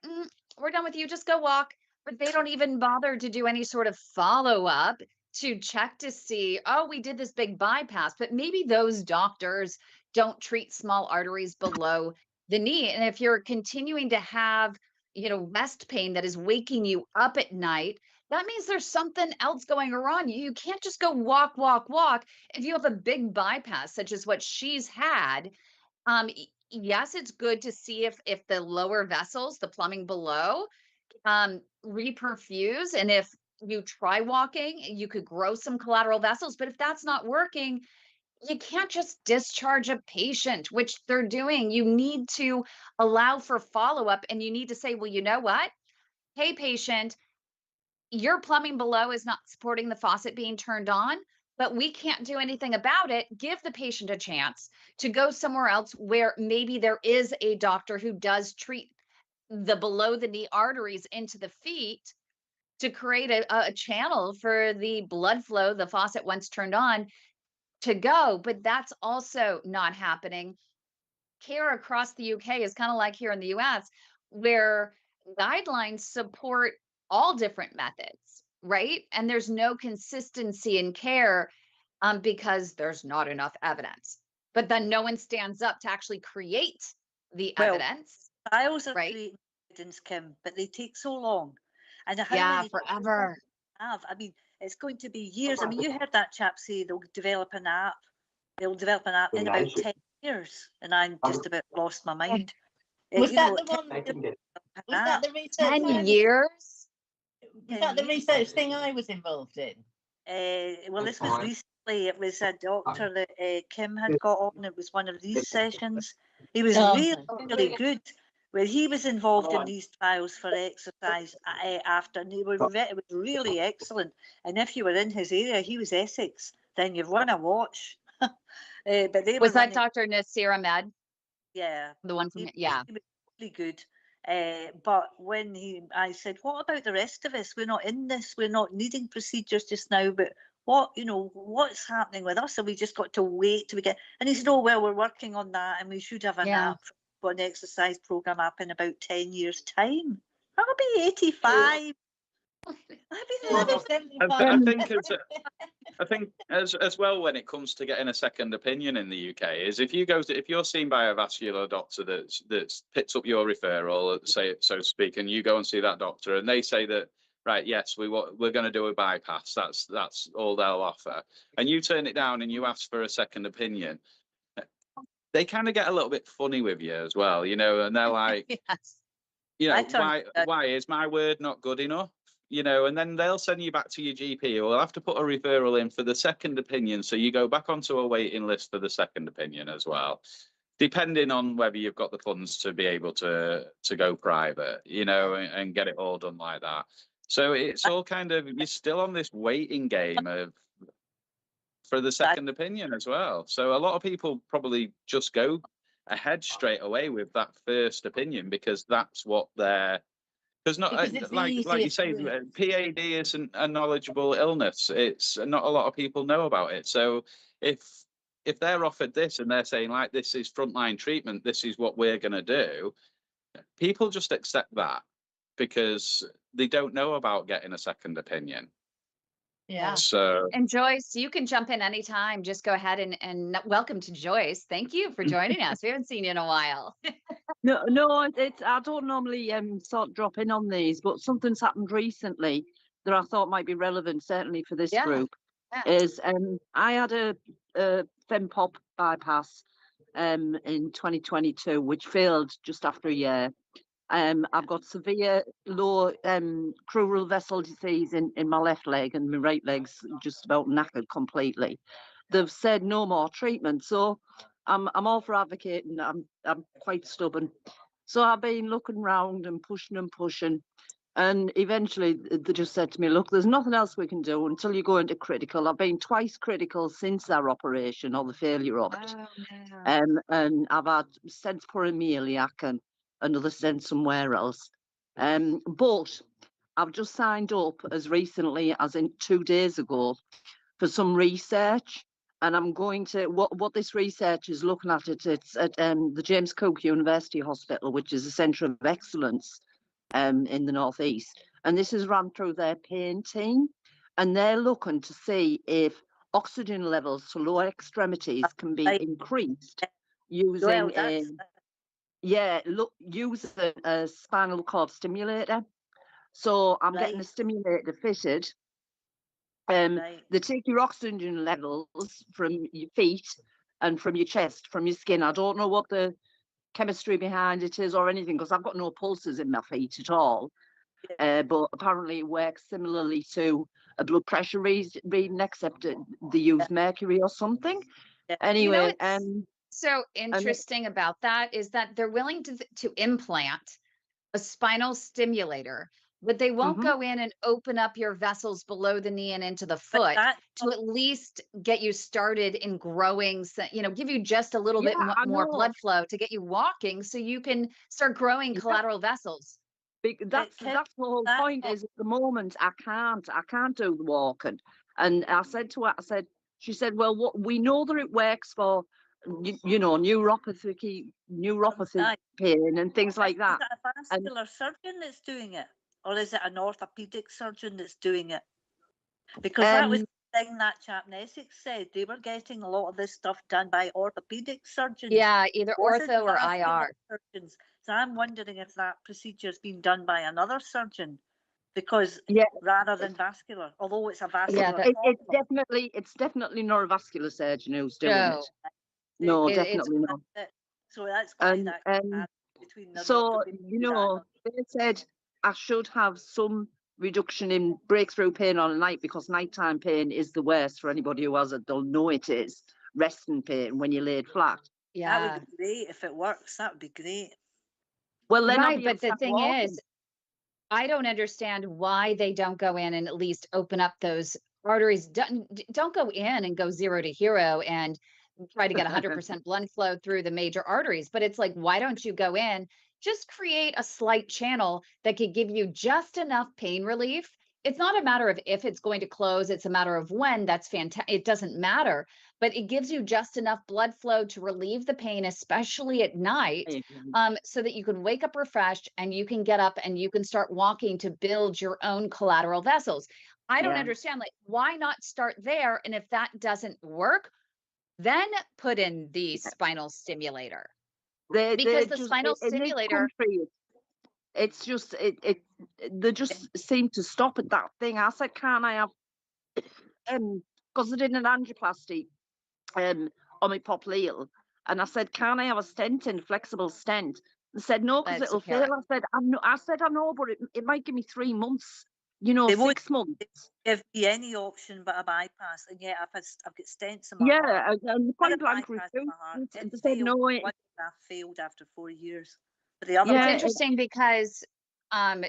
we're done with you, just go walk. But they don't even bother to do any sort of follow-up to check to see, oh, we did this big bypass. But maybe those doctors don't treat small arteries below the knee. And if you're continuing to have, rest pain that is waking you up at night, that means there's something else going wrong. You can't just go walk, walk, walk. If you have a big bypass, such as what she's had, yes, it's good to see if the lower vessels, the plumbing below, reperfuse. And if you try walking, you could grow some collateral vessels. But if that's not working, you can't just discharge a patient, which they're doing. You need to allow for follow-up, and you need to say, well, you know what? Hey, patient, your plumbing below is not supporting the faucet being turned on, but we can't do anything about it. Give the patient a chance to go somewhere else where maybe there is a doctor who does treat the below the knee arteries into the feet to create a channel for the blood flow, the faucet once turned on, to go. But that's also not happening. Care across the UK is kind of like here in the US, where guidelines support all different methods, right? And there's no consistency in care because there's not enough evidence. But then no one stands up to actually create the evidence. Trials are right? creating evidence, Kym, but they take so long. And how Yeah, many forever. have? I mean, it's going to be years. I mean, you heard that chap say they'll develop an app. They'll develop an app in about 10 years, and I'm just about lost my mind. Was You that know, the one? Was app. that the research? 10 years? Was that the research thing I was involved in? Well, this was recently. It was a doctor that Kym had got on. It was one of these sessions. He was really, really good. Where he was involved in these trials for exercise after, and it was really excellent. And if you were in his area, he was Essex, then you'd want to watch. But they Was were that Dr. Nasir Ahmed? Yeah, The one from, yeah. he was really good. But when I said, what about the rest of us? We're not in this. We're not needing procedures just now. But what's happening with us? And we just got to wait till we get. And he said, oh well, we're working on that, and we should have an app, an exercise program app in about 10 years' time. I'll be 85. I think as well, when it comes to getting a second opinion in the UK, is if you're seen by a vascular doctor that's picks up your referral, say so to speak, and you go and see that doctor, and they say that, right, yes, we're going to do a bypass. That's all they'll offer, and you turn it down and you ask for a second opinion. They kind of get a little bit funny with you as well, you know, and they're like, Yes. you know, why is my word not good enough? You know, and then they'll send you back to your GP, or we'll have to put a referral in for the second opinion. So you go back onto a waiting list for the second opinion as well, depending on whether you've got the funds to be able to go private, you know, and get it all done like that. So it's all kind of, you're still on this waiting game for the second opinion as well. So a lot of people probably just go ahead straight away with that first opinion because that's what they're. Because like you say, P.A.D. isn't a knowledgeable illness. It's not a lot of people know about it. So if they're offered this and they're saying like this is frontline treatment, this is what we're going to do, people just accept that because they don't know about getting a second opinion. Yeah. So, and Joyce, you can jump in anytime. Just go ahead and welcome to Joyce. Thank you for joining us. We haven't seen you in a while. No, it's I don't normally sort of drop in on these, but something's happened recently that I thought might be relevant, certainly for this group. Is I had a FemPop bypass in 2022, which failed just after a year. I've got severe low crural vessel disease in my left leg, and my right leg's just about knackered completely. They've said no more treatment, so I'm all for advocating. I'm quite stubborn, so I've been looking around and pushing, and eventually they just said to me, "Look, there's nothing else we can do until you go into critical." I've been twice critical since our operation or the failure of it, and I've had stents put in my iliac and another stent somewhere else. But I've just signed up as recently as in 2 days ago for some research, and I'm going to what this research is looking at. It's at the James Cook University Hospital, which is a centre of excellence in the northeast, and this is run through their pain team, and they're looking to see if oxygen levels to lower extremities can be increased using use a spinal cord stimulator. So I'm getting a stimulator fitted. They take your oxygen levels from your feet and from your chest, from your skin. I don't know what the chemistry behind it is or anything, because I've got no pulses in my feet at all. But apparently it works similarly to a blood pressure reading, except they use mercury or something. Anyway, so interesting about that is that they're willing to implant a spinal stimulator, but they won't go in and open up your vessels below the knee and into the foot to at least get you started in growing, give you just a little bit more blood flow to get you walking so you can start growing collateral vessels. That's the whole point. Is at the moment I can't do the walking, and I said to her, she said, well, what we know that it works for, neuropathy pain and things like that. Is it a vascular surgeon that's doing it, or is it an orthopedic surgeon that's doing it? Because that was the thing that chap in Essex said. They were getting a lot of this stuff done by orthopedic surgeons. Yeah, either ortho or IR. Surgeons. So I'm wondering if that procedure's been done by another surgeon. because Yeah. rather than vascular, although it's a vascular that- It's definitely not a vascular surgeon who's doing No. it. No, It's- definitely not. So that's why And that between them. so, they said I should have some reduction in breakthrough pain on a night, because nighttime pain is the worst for anybody who has it. They'll know it is resting pain when you're laid flat. Yeah. That would be great if it works. That would be great. Well, then I'll Right, be able but to the start thing walking. is, I don't understand why they don't go in and at least open up those arteries. Don't go in and go 0 to hero and try to get 100% blood flow through the major arteries. But it's like, why don't you go in, just create a slight channel that could give you just enough pain relief? It's not a matter of if it's going to close, it's a matter of when. That's fantastic. It doesn't matter, but it gives you just enough blood flow to relieve the pain, especially at night, so that you can wake up refreshed and you can get up and you can start walking to build your own collateral vessels. I don't understand, like, why not start there? And if that doesn't work, then put in the spinal stimulator. Because the spinal stimulator, it's just they just seem to stop at that thing. I said, can't I have because I did an angioplasty on my popliteal, and I said, can I have a stent in, flexible stent? They said no, because it'll fail. I said I know, but it might give me 3 months, They 6 months. give me any option but a bypass, and yet I've got stents in my heart. And point blank It they said no. One failed after 4 years. But the other it's interesting because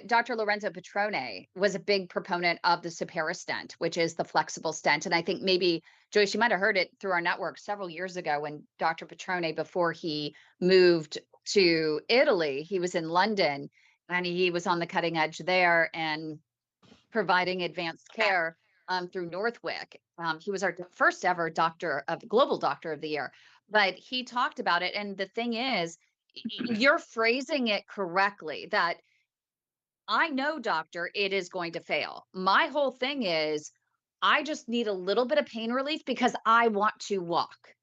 Dr. Lorenzo Petrone was a big proponent of the Supera stent, which is the flexible stent. And I think maybe, Joyce, you might have heard it through our network several years ago when Dr. Petrone, before he moved to Italy, he was in London and he was on the cutting edge there and providing advanced care through Northwick. He was our first ever global doctor of the year, but he talked about it. And the thing is, you're phrasing it correctly, that I know, doctor, it is going to fail. My whole thing is, I just need a little bit of pain relief because I want to walk.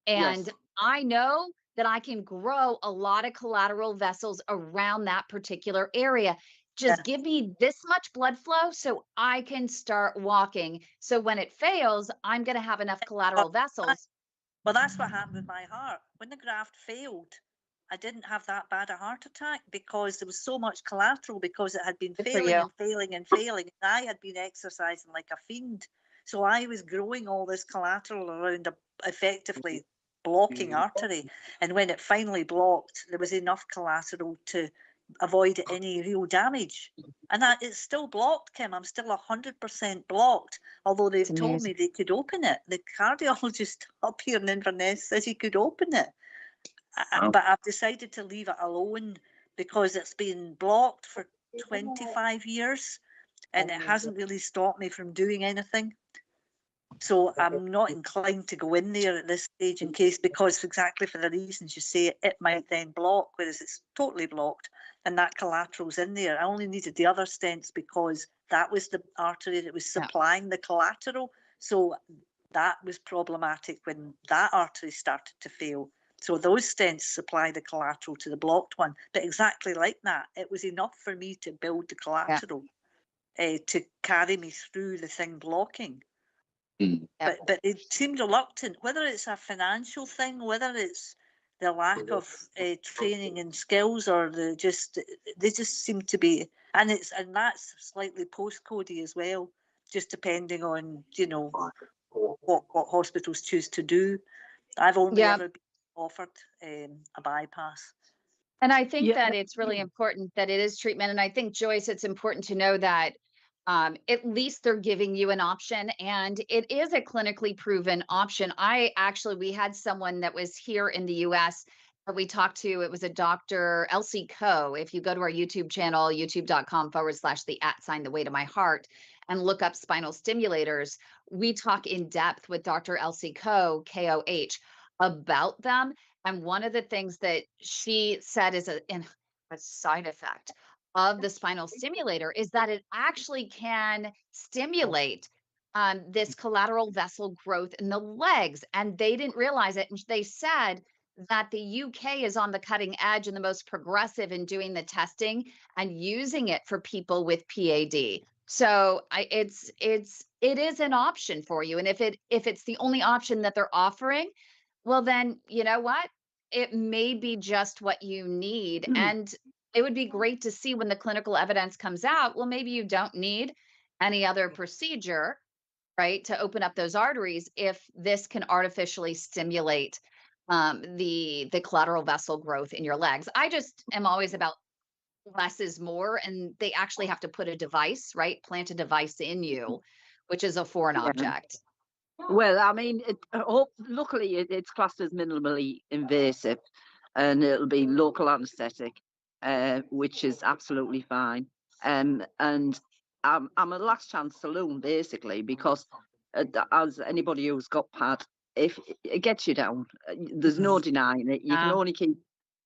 And I know that I can grow a lot of collateral vessels around that particular area. Just give me this much blood flow so I can start walking. So when it fails, I'm going to have enough collateral vessels. Well, that's what happened with my heart. When the graft failed, I didn't have that bad a heart attack because there was so much collateral, because it had been failing and failing and failing. And I had been exercising like a fiend. So I was growing all this collateral around a effectively blocking artery. And when it finally blocked, there was enough collateral to avoid any real damage. And that it's still blocked, Kym. I'm still 100% blocked, although they've told me they could open it. The cardiologist up here in Inverness says he could open it. But I've decided to leave it alone because it's been blocked for 25 years and it hasn't really stopped me from doing anything. So I'm not inclined to go in there at this stage in case, because exactly for the reasons you say, it might then block, whereas it's totally blocked and that collateral's in there. I only needed the other stents because that was the artery that was supplying the collateral. So that was problematic when that artery started to fail. So those stents supply the collateral to the blocked one. But exactly like that, it was enough for me to build the collateral to carry me through the thing blocking. But they seem reluctant, whether it's a financial thing, whether it's the lack of training and skills, or they just seem to be, and that's slightly postcodey as well, just depending on what hospitals choose to do. I've only ever been offered a bypass. And I think that it's really important that it is treatment. And I think, Joyce, it's important to know that at least they're giving you an option, and it is a clinically proven option. We had someone that was here in the US that we talked to. It was a Dr. Elsie Coe. If you go to our YouTube channel, youtube.com/the way to my heart, and look up spinal stimulators, we talk in depth with Dr. Elsie Coe, KOH, about them. And one of the things that she said is a side effect of the spinal stimulator is that it actually can stimulate this collateral vessel growth in the legs. And they didn't realize it. And they said that the UK is on the cutting edge and the most progressive in doing the testing and using it for people with PAD. So it is an option for you. And if it's the only option that they're offering, well then, you know what? It may be just what you need. And it would be great to see when the clinical evidence comes out, well, maybe you don't need any other procedure, right, to open up those arteries if this can artificially stimulate the collateral vessel growth in your legs. I just am always about less is more, and they actually have to put a device, right, plant a device in you, which is a foreign object. Well, I mean, luckily it's classed as minimally invasive, and it'll be local anaesthetic, which is absolutely fine. And I'm a last chance saloon basically, because as anybody who's got PAD, if it gets you down, there's no denying it. You can only keep,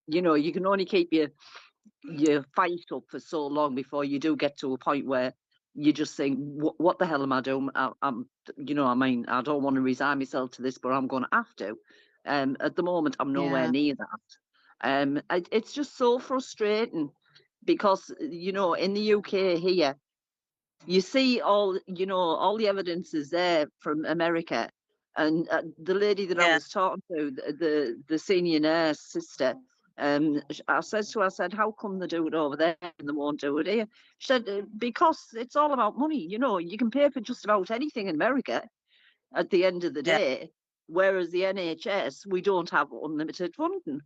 you can only keep your fight up for so long before you do get to a point where you just think, what the hell am I doing? I'm, I mean, I don't want to resign myself to this, but I'm going to have to. At the moment, I'm nowhere near that. It's just so frustrating because, in the UK here, you see all the evidence is there from America. And the lady that I was talking to, the senior nurse sister, I said to her, I said, how come they do it over there and they won't do it here? She said, because it's all about money. You can pay for just about anything in America at the end of the day, whereas the NHS, we don't have unlimited funding.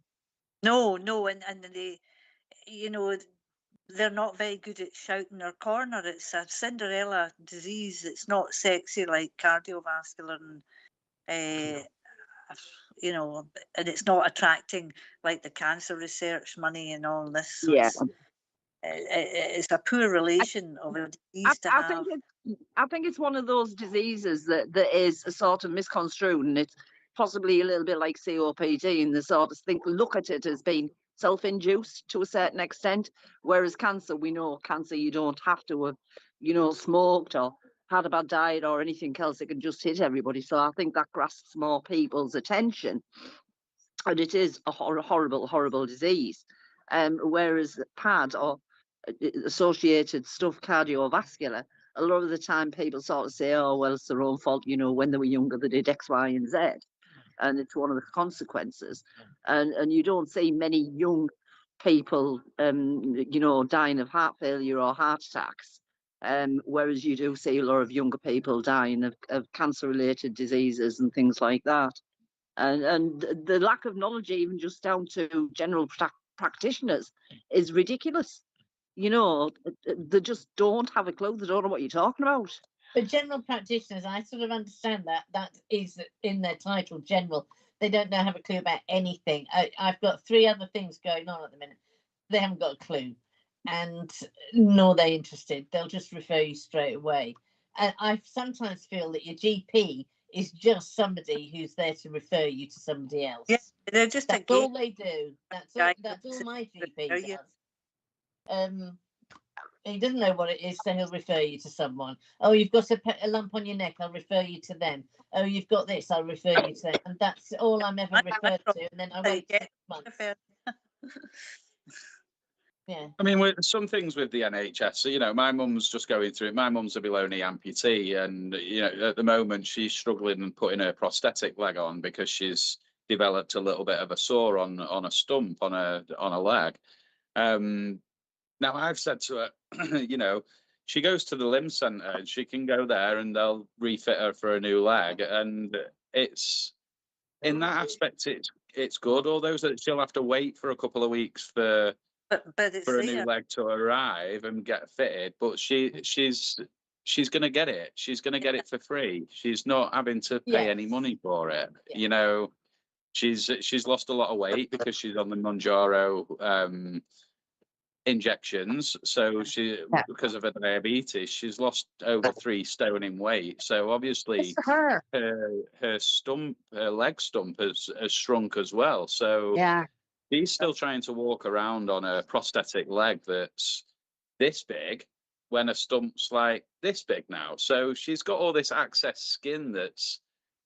No, and they, they're not very good at shouting their corner. It's a Cinderella disease. It's not sexy like cardiovascular and and it's not attracting like the cancer research money and all this. So it's a poor relation of a disease to have. I think it's one of those diseases that is a sort of misconstrued, and it's possibly a little bit like COPD, and the sort of look at it as being self-induced to a certain extent, whereas cancer, we know cancer, you don't have to have, smoked or had a bad diet or anything else. It can just hit everybody. So I think that grasps more people's attention, and it is a horrible, horrible disease. Whereas PAD or associated stuff, cardiovascular, a lot of the time people sort of say, oh, well, it's their own fault, when they were younger they did X, Y and Z, and it's one of the consequences. And you don't see many young people dying of heart failure or heart attacks, whereas you do see a lot of younger people dying of cancer related diseases and things like that. And the lack of knowledge, even just down to general practitioners, is ridiculous. They just don't have a clue. They don't know what you're talking about. But general practitioners, I sort of understand that is in their title, general. They don't have a clue about anything. I've got 3 other things going on at the minute. They haven't got a clue, and nor they're interested. They'll just refer you straight away. And I sometimes feel that your GP is just somebody who's there to refer you to somebody else. Yeah, they're just that's all they do. That's all my GP does. He doesn't know what it is, so he'll refer you to someone. Oh, you've got a lump on your neck, I'll refer you to them. Oh, you've got this, I'll refer you to them. And that's all I'm ever referred to. And then I wait 6 months. Yeah. I mean, with some things with the NHS, so, my mum's just going through it. My mum's a below knee amputee, and at the moment she's struggling and putting her prosthetic leg on because she's developed a little bit of a sore on a stump on a leg. Now I've said to her, she goes to the limb centre and she can go there and they'll refit her for a new leg, and it's in that aspect it's good. Although she'll have to wait for a couple of weeks for a new leg to arrive and get fitted, but she's going to get it. She's going to get it for free. She's not having to pay any money for it. She's lost a lot of weight because she's on the Mounjaro injections. So because of her diabetes, she's lost over 3 stone in weight. So obviously her leg stump has shrunk as well. So she's still trying to walk around on a prosthetic leg that's this big when a stump's like this big now. So she's got all this excess skin that's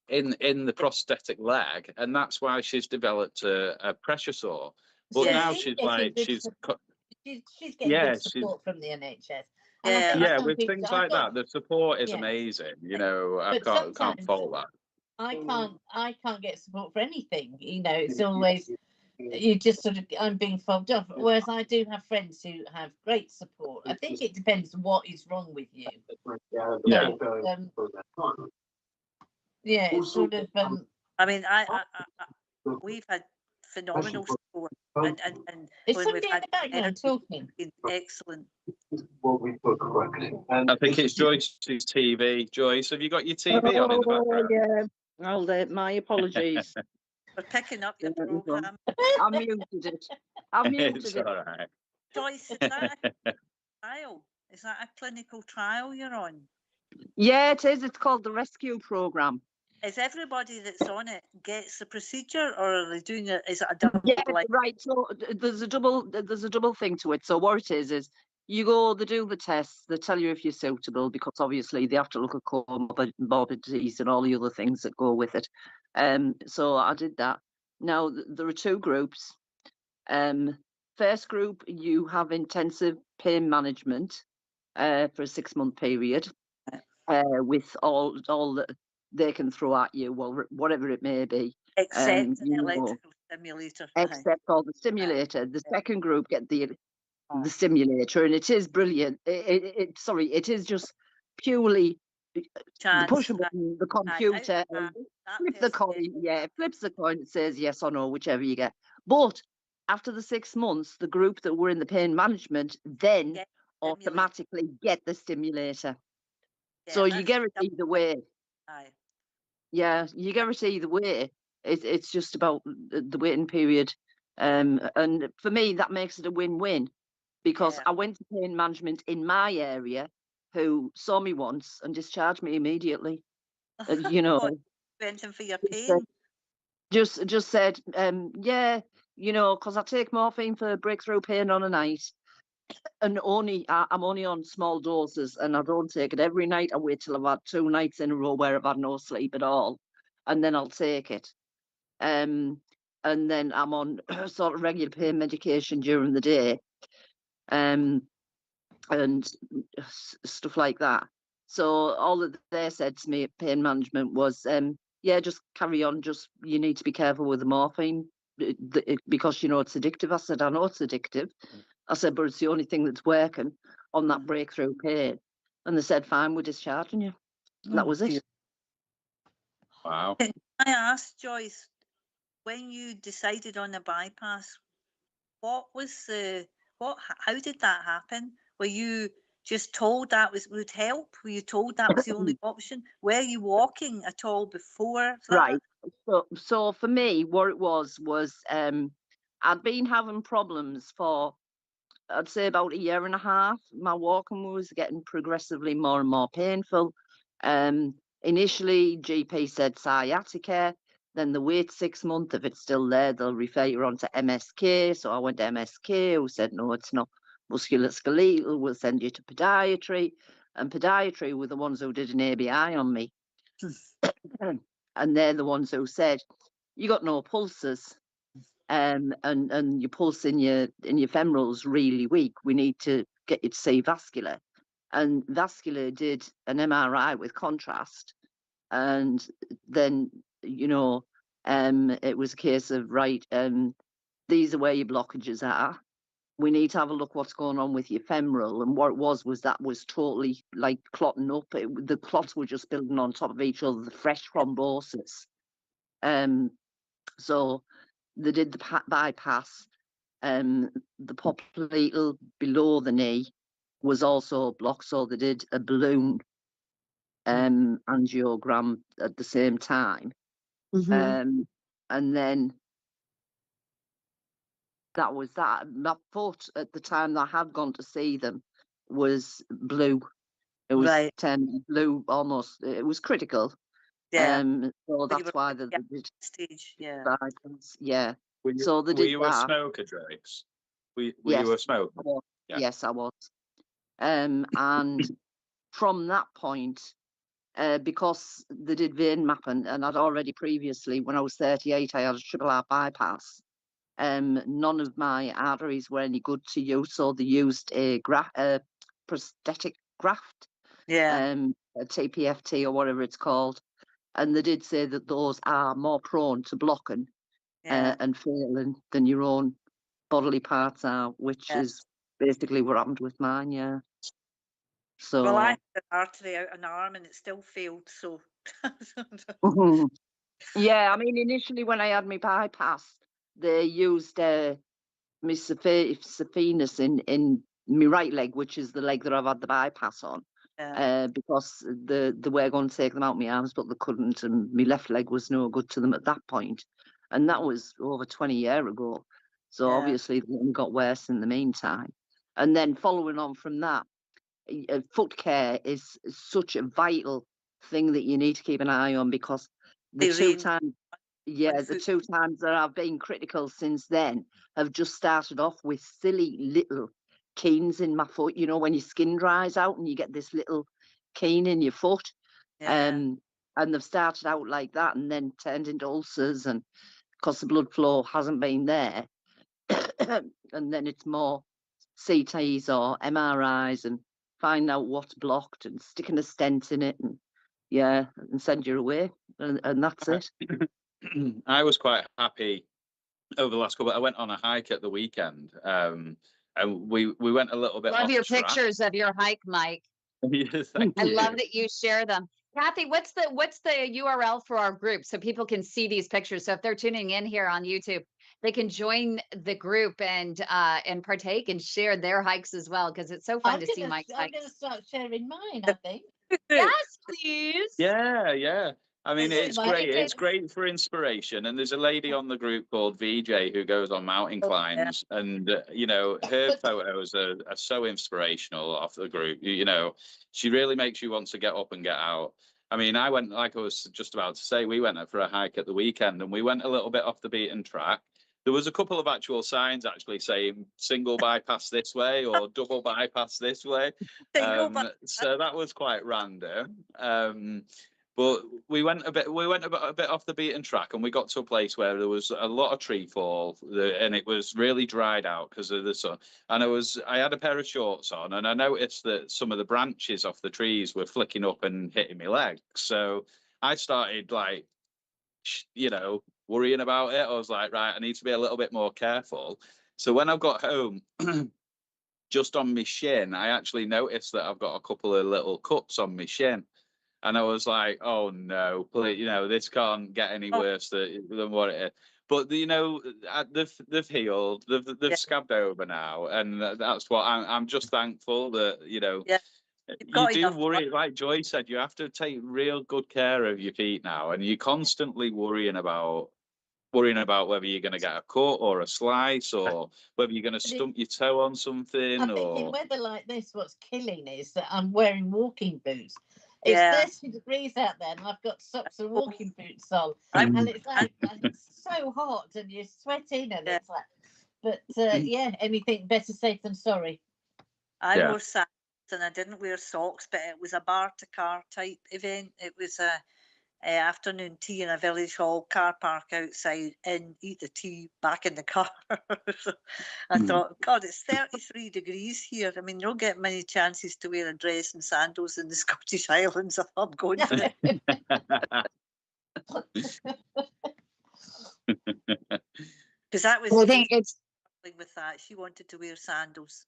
in the prosthetic leg, and that's why she's developed a pressure sore. But So now she's she's getting like good she's getting good support from the NHS. And I think yeah, some with people, things I've like got, that, the support is yeah, amazing. You know, I but can't sometimes fault that. I can't get support for anything. You know, it's always you just sort of I'm being fobbed off. Whereas I do have friends who have great support. I think it depends what is wrong with you. Yeah. So, yeah, it's sort of I mean, we've had phenomenal support, and is when we've somebody in had the background talking? been excellent. I think it's Joyce's TV. Joyce, have you got your TV on in the background? Yeah. Oh, my apologies. We're picking up your Yeah, program. I muted it. I muted It's it. all right. Joyce, is that a trial? Is that a clinical trial you're on? Yeah, it is. It's called the Rescue Programme. Is everybody that's on it gets the procedure, or are they doing it? Is it a double? Yeah, right. So there's a double thing to it. So what it is you go, they do the tests, they tell you if you're suitable, because obviously they have to look at comorbidities and all the other things that go with it. So I did that. Now there are two groups. First group, you have intensive pain management for a 6-month period, with all that they can throw at you, well, whatever it may be. Except an electrical stimulator. Except all the stimulator. The second group get the stimulator, and it is brilliant. It is just purely the push a button, the computer, and flip the coin. Yeah, flips the coin. It says yes or no, whichever you get. But after the 6 months, the group that were in the pain management then automatically get the stimulator. So you get it either way. Yeah, you get it either way. It's just about the waiting period. And for me, that makes it a win-win, because I went to pain management in my area who saw me once and discharged me immediately. You know, for your pain. Just said, yeah, you know, because I take morphine for breakthrough pain on a night, and I'm only on small doses, and I don't take it every night. I wait till I've had 2 nights in a row where I've had no sleep at all, and then I'll take it. And then I'm on sort of regular pain medication during the day, and stuff like that. So all that they said to me at pain management was, yeah, just carry on. Just you need to be careful with the morphine because you know it's addictive. I said, I know it's addictive. I said, but it's the only thing that's working on that breakthrough pain. And they said, fine, we're discharging you. And that was it. Wow. Can I ask, Joyce, when you decided on the bypass, how did that happen? Were you just told that would help? Were you told that was the only option? Were you walking at all before that? Right. So for me, what it was I'd been having problems for, I'd say, about 1.5 years. My walking was getting progressively more and more painful. Initially, GP said sciatica. Then they wait 6 months. If it's still there, they'll refer you on to MSK. So I went to MSK, who said, no, it's not musculoskeletal. We'll send you to podiatry. And podiatry were the ones who did an ABI on me. And they're the ones who said, you got no pulses. And your pulse in your femoral's really weak. We need to get you to see Vascular. And Vascular did an MRI with contrast, and then you know, it was a case of, right, these are where your blockages are. We need to have a look what's going on with your femoral. And what it was that was totally like clotting up. The clots were just building on top of each other, the fresh thrombosis. So they did the bypass. The popliteal below the knee was also blocked, so they did a balloon angiogram at the same time. And then that was that. My foot at the time that I had gone to see them was blue. It was blue almost. It was critical. So that's why they did stage. bypass. Yeah. Were you a smoker, Joyce? Were you a smoker? Yes, I was. And from that point, because they did vein mapping, and I'd already previously, when I was 38, I had a triple heart bypass. None of my arteries were any good to use, so they used a prosthetic graft, a TPFT or whatever it's called, and they did say that those are more prone to blocking and failing than your own bodily parts are, which is basically what happened with mine. Yeah. So well, I had an artery out an arm and it still failed. So yeah, I mean, initially when I had my bypass, they used my saphenous in my right leg, which is the leg that I've had the bypass on, because they were going to take them out my arms, but they couldn't, and my left leg was no good to them at that point, and that was over 20 years ago. So obviously they only got worse in the meantime. And then following on from that, foot care is such a vital thing that you need to keep an eye on, because the two times that I've been critical since then have just started off with silly little keens in my foot. You know, when your skin dries out and you get this little keen in your foot. And they've started out like that and then turned into ulcers, and because the blood flow hasn't been there. And then it's more CTs or MRIs and find out what's blocked and sticking a stent in it, and and send you away, and that's it. I was quite happy over the last couple. I went on a hike at the weekend, and we went a little bit. Love off your track. pictures of your hike, Mike. Yes, thank I you. love that you share them. Kathy, what's the URL for our group so people can see these pictures? So if they're tuning in here on YouTube, they can join the group and partake and share their hikes as well, because it's so fun to see Mike's hikes. I'm going to start sharing mine, I think. Yes, please. Yeah. I mean, it's great. Okay. It's great for inspiration. And there's a lady on the group called VJ who goes on mountain climbs, and you know, her photos are so inspirational off the group. You know, she really makes you want to get up and get out. I mean, I went, like I was just about to say, we went for a hike at the weekend, and we went a little bit off the beaten track. There was a couple of actual signs actually saying single bypass this way or double bypass this way. So that was quite random. But we went a bit off the beaten track, and we got to a place where there was a lot of tree fall, and it was really dried out because of the sun. And I had a pair of shorts on, and I noticed that some of the branches off the trees were flicking up and hitting my legs. So I started, like, you know, worrying about it. I was like, right, I need to be a little bit more careful. So when I got home, just on my shin, I actually noticed that I've got a couple of little cuts on my shin. And I was like, oh no, please, you know, this can't get any worse than what it is. But, you know, they've healed, they've scabbed over now. And that's what I'm just thankful that, you know, you do worry, like Joy said, you have to take real good care of your feet now. And you're constantly worrying about whether you're going to get a cut or a slice, or whether you're going to stump your toe on something. I think in weather like this, what's killing is that I'm wearing walking boots. It's 30 degrees out there, and I've got socks and walking boots on, and it's like it's so hot, and you're sweating, and it's like. But anything better safe than sorry. I wore sandals and I didn't wear socks, but it was a bar to car type event. It was a afternoon tea in a village hall car park outside, and eat the tea back in the car. So I thought, God, it's 33 degrees here. I mean, you don't get many chances to wear a dress and sandals in the Scottish Highlands. I'm going for it. Because that was I think it's with that. She wanted to wear sandals.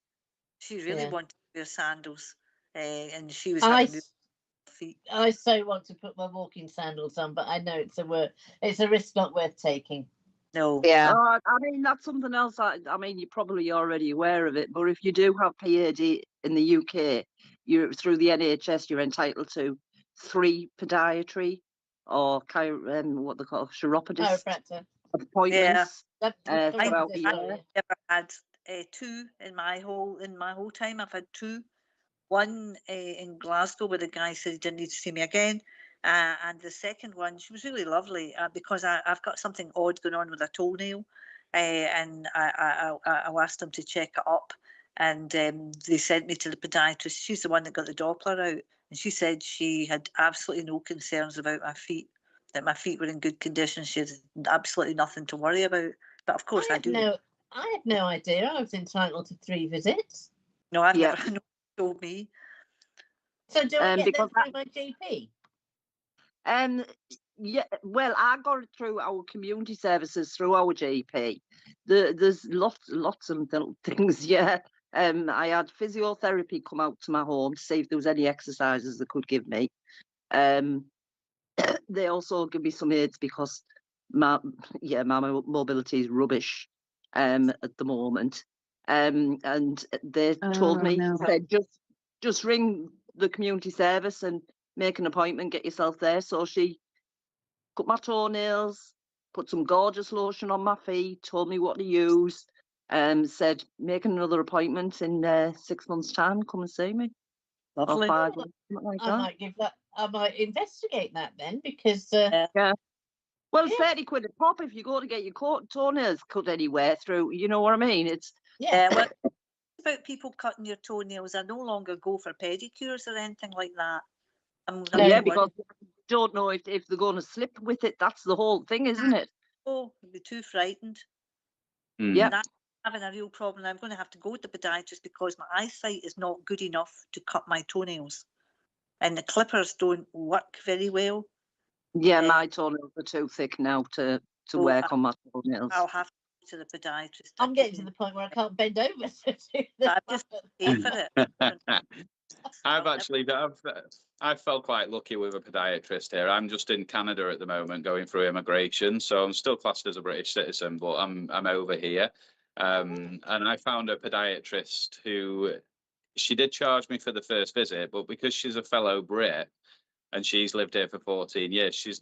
She really wanted to wear sandals, and she was having feet. I so want to put my walking sandals on, but I know it's a risk not worth taking. No. Yeah. I mean, that's something else. I mean, you're probably already aware of it, but if you do have P.A.D. in the UK, you're through the NHS, you're entitled to 3 podiatry or what they call chiropodist appointments. I never had 2 in my whole time. I've had 2. One in Glasgow, where the guy said he didn't need to see me again. And the second one, she was really lovely because I've got something odd going on with a toenail. And I asked them to check it up. And they sent me to the podiatrist. She's the one that got the Doppler out. And she said she had absolutely no concerns about my feet, that my feet were in good condition. She had absolutely nothing to worry about. But of course I do. I had no idea I was entitled to 3 visits. No, I've never told me. So do I get that through my GP? Yeah, well, I got it through our community services, through our GP. There's lots of things, yeah. I had physiotherapy come out to my home to see if there was any exercises they could give me. They also give me some aids because my mobility is rubbish at the moment. And they told me, said, just ring the community service and make an appointment, get yourself there. So she cut my toenails, put some gorgeous lotion on my feet, told me what to use, said make another appointment in 6 months' time, come and see me. Lovely. I might investigate that then, because yeah. Well, 30 quid a pop if you go to get your toenails cut anywhere through, you know what I mean? It's well, about people cutting your toenails. I no longer go for pedicures or anything like that. Because you don't know if they're going to slip with it. That's the whole thing, isn't it? Oh, I'd be too frightened. Yeah. That's having a real problem. I'm going to have to go to the podiatrist because my eyesight is not good enough to cut my toenails. And the clippers don't work very well. Yeah, my toenails are too thick now to work on my toenails. I'll have to go to the podiatrist. I'm getting to the point where I can't bend over to do I just pay for it. I've felt quite lucky with a podiatrist here. I'm just in Canada at the moment going through immigration, so I'm still classed as a British citizen, but I'm over here. And I found a podiatrist who, she did charge me for the first visit, but because she's a fellow Brit and she's lived here for 14 years,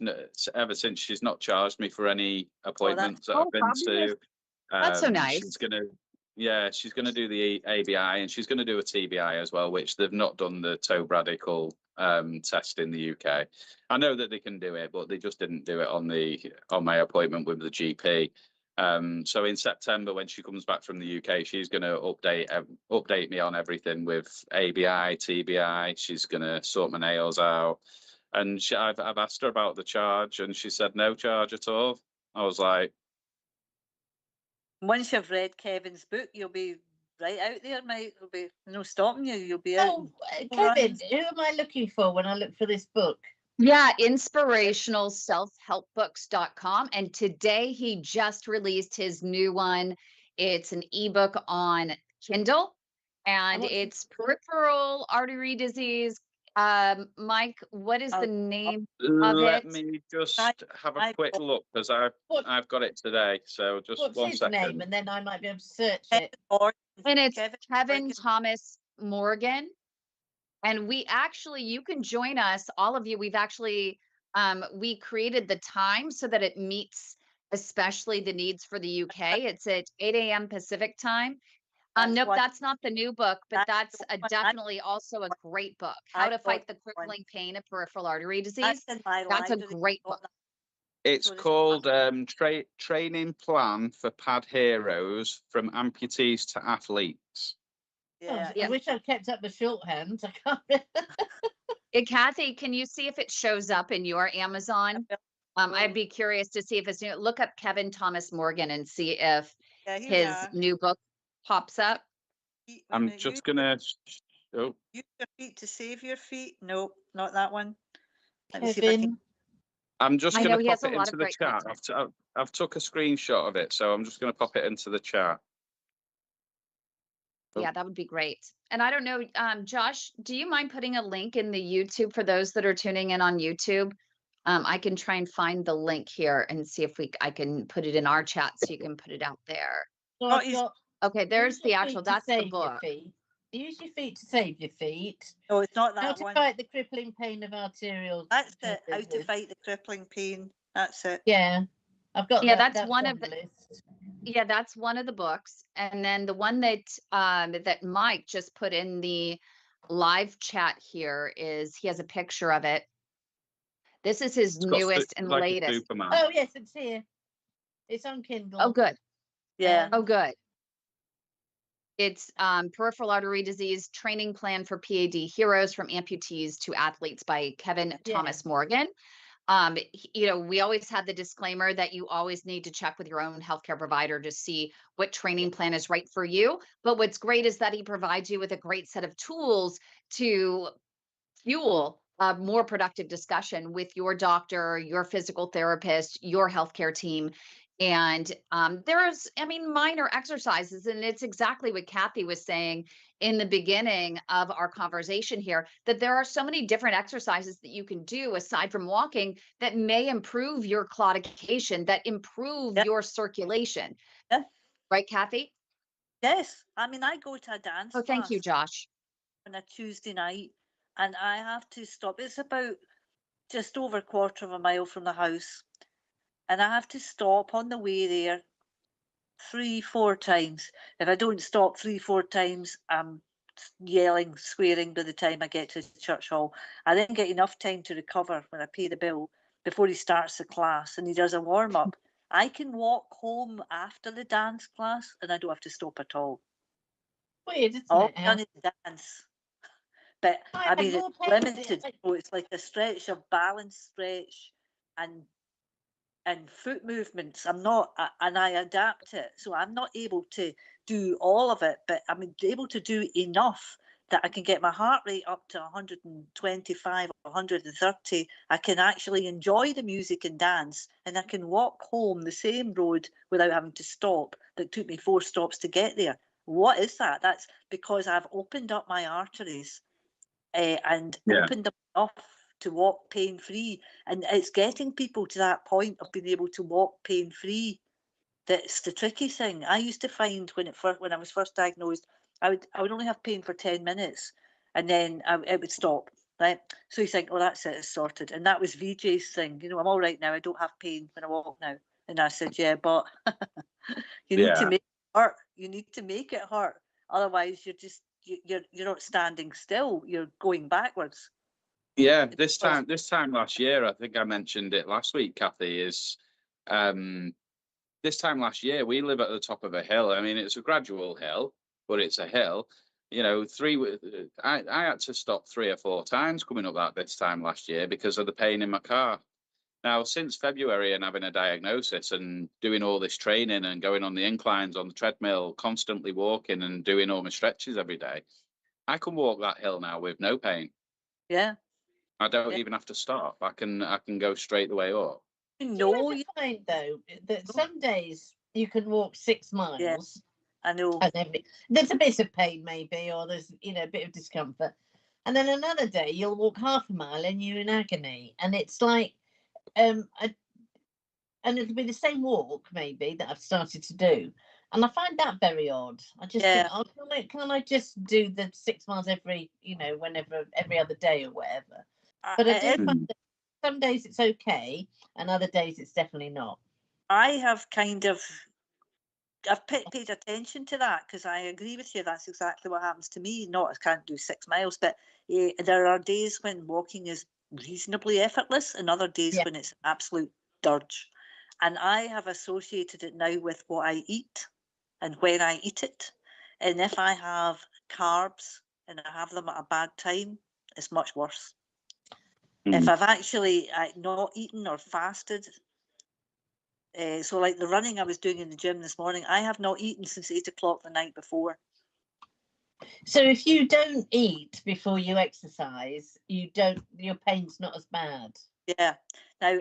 ever since she's not charged me for any appointments that I've been to. That's so nice. She's gonna do the ABI and she's gonna do a TBI as well, which they've not done the toe radical test in the UK. I know that they can do it, but they just didn't do it on my appointment with the GP. So in September, when she comes back from the UK, she's going to update me on everything with ABI, TBI. She's going to sort my nails out, and I've asked her about the charge, and she said no charge at all. I was like, once you've read Kevin's book, you'll be right out there, mate. There'll be no stopping you. You'll be out. Oh, Kevin, who am I looking for when I look for this book? Yeah, inspirationalselfhelpbooks.com. And today he just released his new one. It's an ebook on Kindle, and it's Peripheral Artery Disease. Mike, what is the name of it? Let me just have a quick look, because I've got it today. So just what's one his second. name, and then I might be able to search it. And it's Kevin Thomas Morgan. And you can join us, all of you. We've actually, we created the time so that it meets especially the needs for the UK. It's at 8 a.m. Pacific time. Nope, that's not the new book, but that's definitely also a great book. How to Fight the Crippling Pain of Peripheral Artery Disease. That's a great book. It's called Training Plan for P.A.D Heroes from Amputees to Athletes. Yeah. I wish I'd kept up the shorthand. I can't. Kathy, can you see if it shows up in your Amazon? I'd be curious to see if it's new. Look up Kevin Thomas Morgan and see if his new book pops up. I'm just gonna. Use your feet to save your feet. No, not that one. Kevin. I'm just gonna pop it into the chat. I've took a screenshot of it, so I'm just gonna pop it into the chat. Yeah, that would be great. And I don't know, Josh, do you mind putting a link in the YouTube for those that are tuning in on YouTube? I can try and find the link here and see if I can put it in our chat so you can put it out there. Okay, there's the actual, that's the book. Use your feet to save your feet. No, it's not that one. How to Fight the Crippling Pain of Arterial. That's it. How to Fight the Crippling Pain. That's it. Yeah, I've got. Yeah, that's one of the list. Yeah, that's one of the books, and then the one that that Mike just put in the live chat here is he has a picture of it. This is his newest and latest. Oh yes, it's here. It's on Kindle. Oh good. Yeah. Oh good. It's Peripheral Artery Disease Training Plan for P.A.D. Heroes from Amputees to Athletes by Kevin Thomas Morgan. We always had the disclaimer that you always need to check with your own healthcare provider to see what training plan is right for you. But what's great is that he provides you with a great set of tools to fuel a more productive discussion with your doctor, your physical therapist, your healthcare team. And there's, minor exercises. And it's exactly what Kathy was saying in the beginning of our conversation here, that there are so many different exercises that you can do aside from walking that may improve your claudication, that improve your circulation. Yeah. Right, Kathy? Yes. I mean, I go to a dance Oh, thank you, class Josh. on a Tuesday night, and I have to stop. It's about just over a quarter of a mile from the house, and I have to stop on the way there 3-4 times. If I don't stop 3-4 times, I'm yelling, swearing by the time I get to the church hall. I then get enough time to recover when I pay the bill before he starts the class and he does a warm up. I can walk home after the dance class and I don't have to stop at all. Weird, isn't All it? I've done is dance. But I I mean, had it's more pain. limited. So it's like a stretch of balance stretch and foot movements. I'm not, and I adapt it. So I'm not able to do all of it, but I'm able to do enough that I can get my heart rate up to 125 or 130. I can actually enjoy the music and dance, and I can walk home the same road without having to stop that took me 4 stops to get there. What is that? That's because I've opened up my arteries and opened them up to walk pain free. And it's getting people to that point of being able to walk pain free that's the tricky thing. I used to find when I was first diagnosed, I would only have pain for 10 minutes and then it would stop. Right. So you think, oh, that's it, it's sorted. And that was VJ's thing. I'm all right now. I don't have pain when I walk now. And I said, yeah, but you need to make it hurt. You need to make it hurt. Otherwise, you're not standing still. You're going backwards. Yeah, this time last year, I think I mentioned it last week, Kathy, is this time last year, we live at the top of a hill. I mean, it's a gradual hill, but it's a hill. I had to stop 3 or 4 times coming up that this time last year because of the pain in my car. Now, since February and having a diagnosis and doing all this training and going on the inclines on the treadmill, constantly walking and doing all my stretches every day, I can walk that hill now with no pain. Yeah. I don't even have to stop. I can go straight the way up. Do you find though that some days you can walk 6 miles? Yeah, I know. And there's a bit of pain maybe, or there's a bit of discomfort, and then another day you'll walk half a mile and you're in agony, and it's like and it'll be the same walk maybe that I've started to do, and I find that very odd. I just think, oh, can I just do the 6 miles every whenever, every other day or whatever? But I do find that some days it's okay and other days it's definitely not. I have I've paid attention to that because I agree with you. That's exactly what happens to me. Not I can't do 6 miles, but there are days when walking is reasonably effortless and other days when it's absolute dirge. And I have associated it now with what I eat and when I eat it. And if I have carbs and I have them at a bad time, it's much worse. If I've actually not eaten or fasted, so like the running I was doing in the gym this morning, I have not eaten since 8 o'clock the night before. So if you don't eat before you exercise, your pain's not as bad. Yeah. Now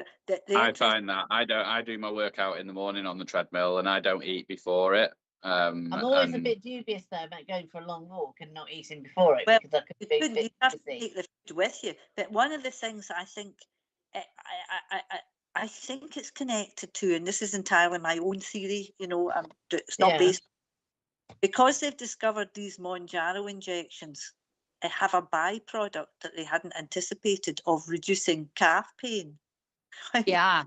I find that I do my workout in the morning on the treadmill and I don't eat before it. I'm always a bit dubious though about going for a long walk and not eating before it, well, because I could be a bit you have busy. to take the food with you. But one of the things I think I think it's connected to, and this is entirely my own theory, it's not based, because they've discovered these Monjaro injections have a byproduct that they hadn't anticipated of reducing calf pain. Yeah.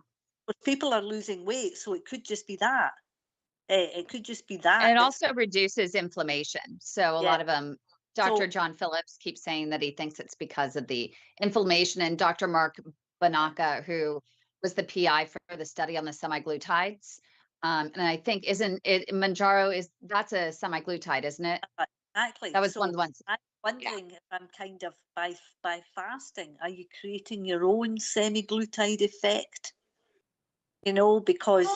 But people are losing weight, so it could just be that. It could just be that. And it also reduces inflammation. So a lot of them, Dr. So- John Phillips keeps saying that he thinks it's because of the inflammation. And Dr. Mark Banaka, who was the PI for the study on the semaglutides, And I think isn't it Manjaro that's a semi-glutide, isn't it? Exactly. That was So one of the ones. I'm wondering if I'm kind of by fasting, are you creating your own semi-glutide effect? You know, because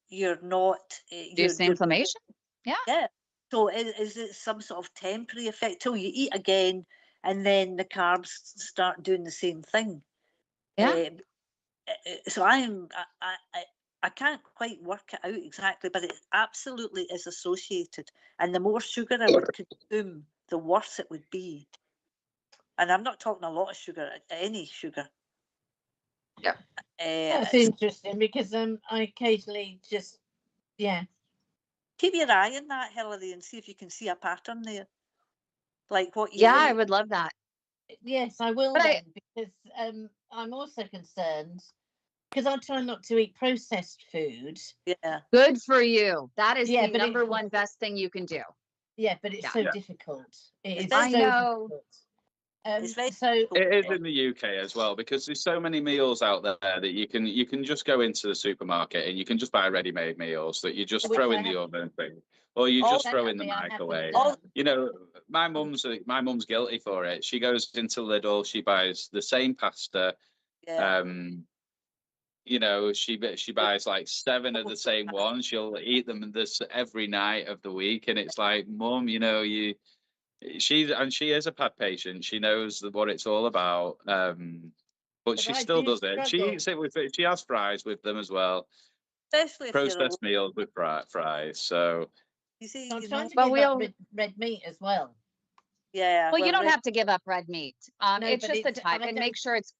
you're not Reduce inflammation. yeah. So is it some sort of temporary effect till you eat again, and then the carbs start doing the same thing? Yeah. So I can't quite work it out exactly, but it absolutely is associated. And the more sugar I would consume, the worse it would be. And I'm not talking a lot of sugar, any sugar. Yeah. That's interesting because I occasionally just keep your eye on that, Hilary, and see if you can see a pattern there, like what you Yeah, I eat. would love that. Yes, I will But then, because I'm also concerned because I try not to eat processed food. Yeah. Good for you. That is Yeah, the but number one best thing you can do. Yeah, but it's Yeah. so difficult. It is I so know. difficult. It's very So It is in the UK as well, because there's so many meals out there that you can just go into the supermarket and you can just buy ready-made meals that you just Which throw I in the have- oven thing, or you Oh, just throw in the definitely, I haven't microwave. done. You know, my mum's guilty for it. She goes into Lidl, she buys the same pasta. yeah. You know, she buys like 7 of the same one. She'll eat them this every night of the week, and it's like, Mum, you know, she is a PAD patient. She knows what it's all about. But she I still do does it. She struggle. eats it with it. She has fries with them as well. Especially if you're alone. Processed meals with fries. So You see, I'm you trying know, to Well, give up we'll red meat as well. yeah. well, you don't red- have to give up red meat. No, It's but just the it's type, I and don't. make sure it's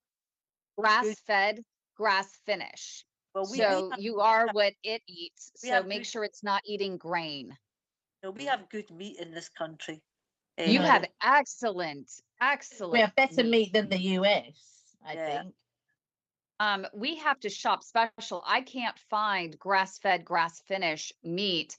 good. grass-fed, grass finish. Well, So you are what it eats. we So have make good, sure it's not eating grain. we have good meat in this country. You No. have excellent We have better meat. meat than the US, I Yeah. think. We have to shop special. I can't find grass-fed, grass finish meat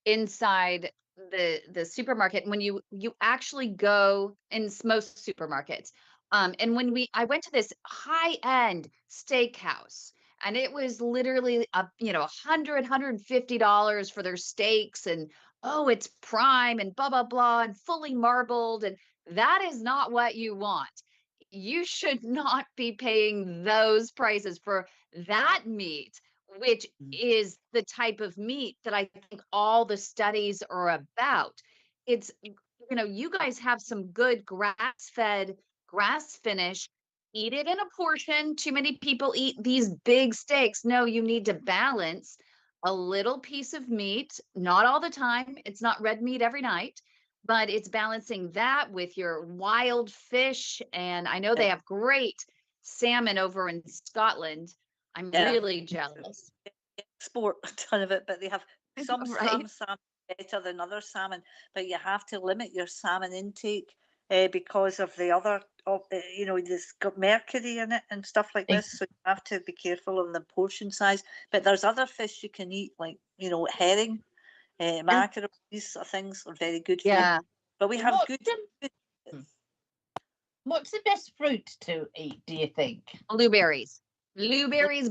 inside the supermarket when you actually go in most supermarkets. And when I went to this high-end steakhouse, and it was literally $150 for their steaks, and oh, it's prime and blah blah blah and fully marbled, and that is not what you want. You should not be paying those prices for that meat, which is the type of meat that I think all the studies are about. It's, you guys have some good grass fed, grass finish. Eat it in a portion. Too many people eat these big steaks. No, you need to balance a little piece of meat, not all the time. It's not red meat every night, but it's balancing that with your wild fish. And I know they have great salmon over in Scotland. I'm Yeah. really jealous. Export a ton of it, but they have some Right. salmon better than other salmon, but you have to limit your salmon intake because of the other, there's got mercury in it and stuff like this. So you have to be careful of the portion size. But there's other fish you can eat, like herring, mackerel. These sort of things are very good for Yeah. you. But we have good. What's the best fruit to eat, do you think? Blueberries. Blueberries.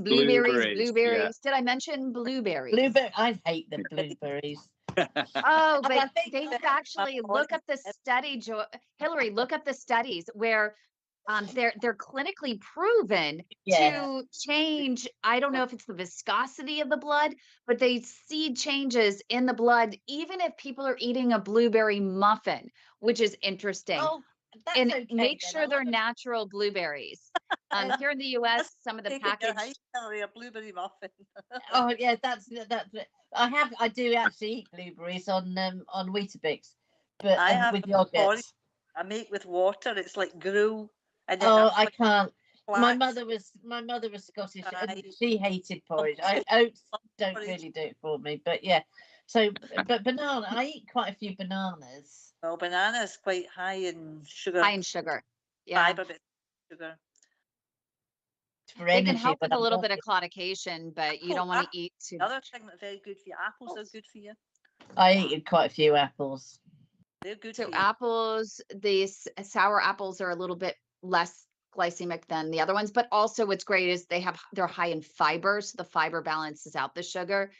yeah. Did I mention blueberries? Blueberry. I hate the blueberries. Oh, I but think they have actually look up the study, Hillary, look up the studies where they're clinically proven to change. I don't know if it's the viscosity of the blood, but they see changes in the blood, even if people are eating a blueberry muffin, which is interesting. Oh, that's And okay, make then. sure they're natural blueberries. Here in the US, some of the packaged. A blueberry muffin. Oh yeah, that's. I do actually eat blueberries on Weetabix, but I have with yogurt. I make with water. It's like gruel. And then I can't. My flax. My mother was Scottish, and Right. she hated porridge. Oats don't really do it for me, but yeah. So, but banana, I eat quite a few bananas. Well, banana is quite high in sugar. High in sugar. Yeah. Fiber, but sugar. For They can energy, help with but a little bit of claudication, but you don't want to eat too Another thing that's very good for you. Apples are good for you. I eat quite a few apples. They're good So for you. apples, these sour apples are a little bit less glycemic than the other ones, but also what's great is they're high in fiber, so the fiber balances out the sugar.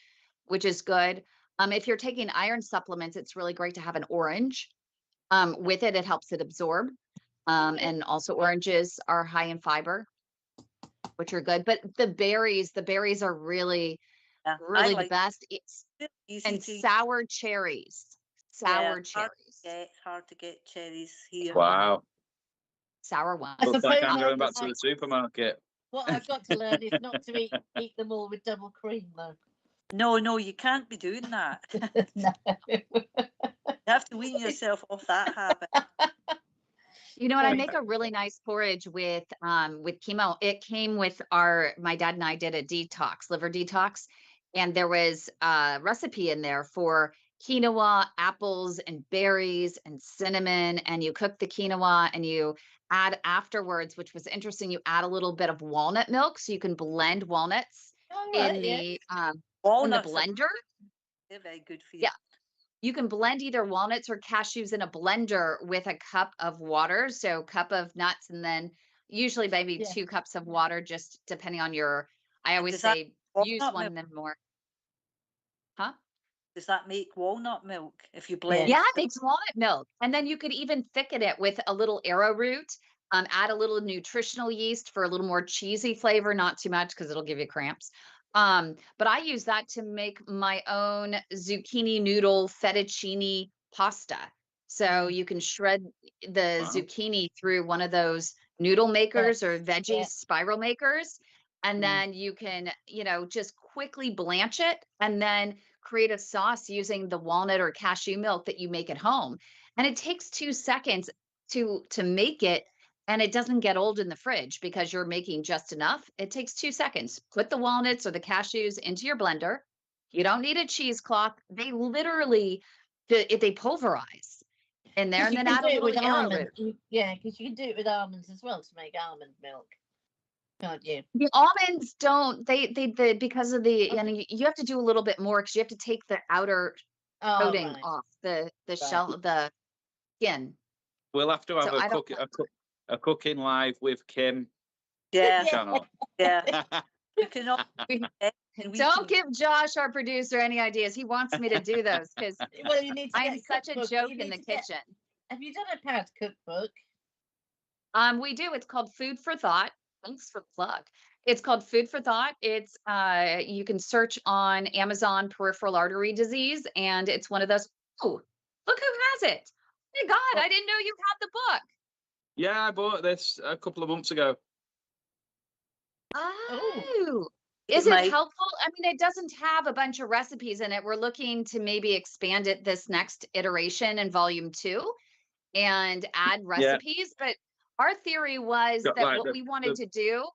which is good. If you're taking iron supplements, it's really great to have an orange. With it, it helps it absorb. And also oranges are high in fiber, which are good. But the berries are really, really the best. It's and sour cherries. Sour cherries. It's hard to get cherries here. Wow. Sour ones. Looks like I'm going back to the supermarket. What I've got to learn is not to eat them all with double cream, though. No, you can't be doing that. No. You have to wean yourself off that habit. You know what? I make a really nice porridge with chemo. It came with my dad and I did a detox, liver detox, and there was a recipe in there for quinoa, apples, and berries, and cinnamon. And you cook the quinoa, and you add afterwards, which was interesting. You add a little bit of walnut milk, so you can blend walnuts in the blender. They're very good for you. Yeah. You can blend either walnuts or cashews in a blender with a cup of water. So cup of nuts, and then usually maybe 2 cups of water, just depending on I always say use one and then more. Huh? Does that make walnut milk if you blend? Yeah, it makes walnut milk. And then you could even thicken it with a little arrowroot, add a little nutritional yeast for a little more cheesy flavor, not too much because it'll give you cramps. But I use that to make my own zucchini noodle fettuccine pasta. So you can shred the zucchini through one of those noodle makers or veggie spiral makers. And then you can, just quickly blanch it and then create a sauce using the walnut or cashew milk that you make at home. And it takes 2 seconds to make it. And it doesn't get old in the fridge because you're making just enough. It takes 2 seconds. Put the walnuts or the cashews into your blender. You don't need a cheesecloth. They literally, they pulverize in there, and then add a little arrowroot. Yeah, because you can do it with almonds as well to make almond milk, can't you? The almonds don't. They because of the you have to do a little bit more because you have to take the outer coating off the shell, the skin. We'll have to have a cooking live with Kym. Yeah. Channel. Yeah. You cannot. Don't give Josh, our producer, any ideas. He wants me to do those because I'm such a joke in the kitchen. Have you done a P.A.D cookbook? We do. It's called Food for Thought. Thanks for the plug. It's called Food for Thought. It's you can search on Amazon peripheral artery disease, and it's one of those. Oh, look who has it! Oh my God, I didn't know you had the book. Yeah, I bought this a couple of months ago. Oh, is it helpful? I mean, it doesn't have a bunch of recipes in it. We're looking to maybe expand it this next iteration in volume 2 and add recipes. But our theory was that what we wanted to do.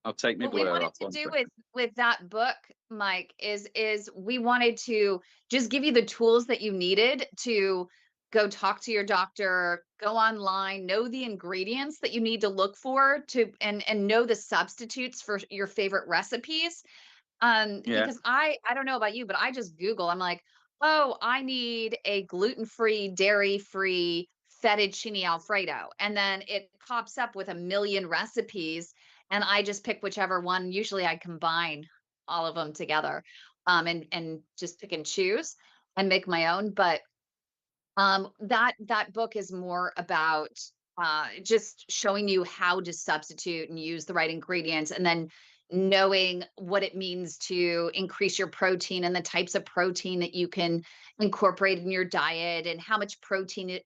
I'll take my blur off. What we wanted to do with that book, Mike, is we wanted to just give you the tools that you needed to go talk to your doctor, go online, know the ingredients that you need to look for and know the substitutes for your favorite recipes. Because I don't know about you, but I just Google. I'm like, oh, I need a gluten-free, dairy-free fettuccine Alfredo. And then it pops up with a million recipes. And I just pick whichever one. Usually I combine all of them together and just pick and choose and make my own. But that book is more about just showing you how to substitute and use the right ingredients, and then knowing what it means to increase your protein and the types of protein that you can incorporate in your diet, and how much protein is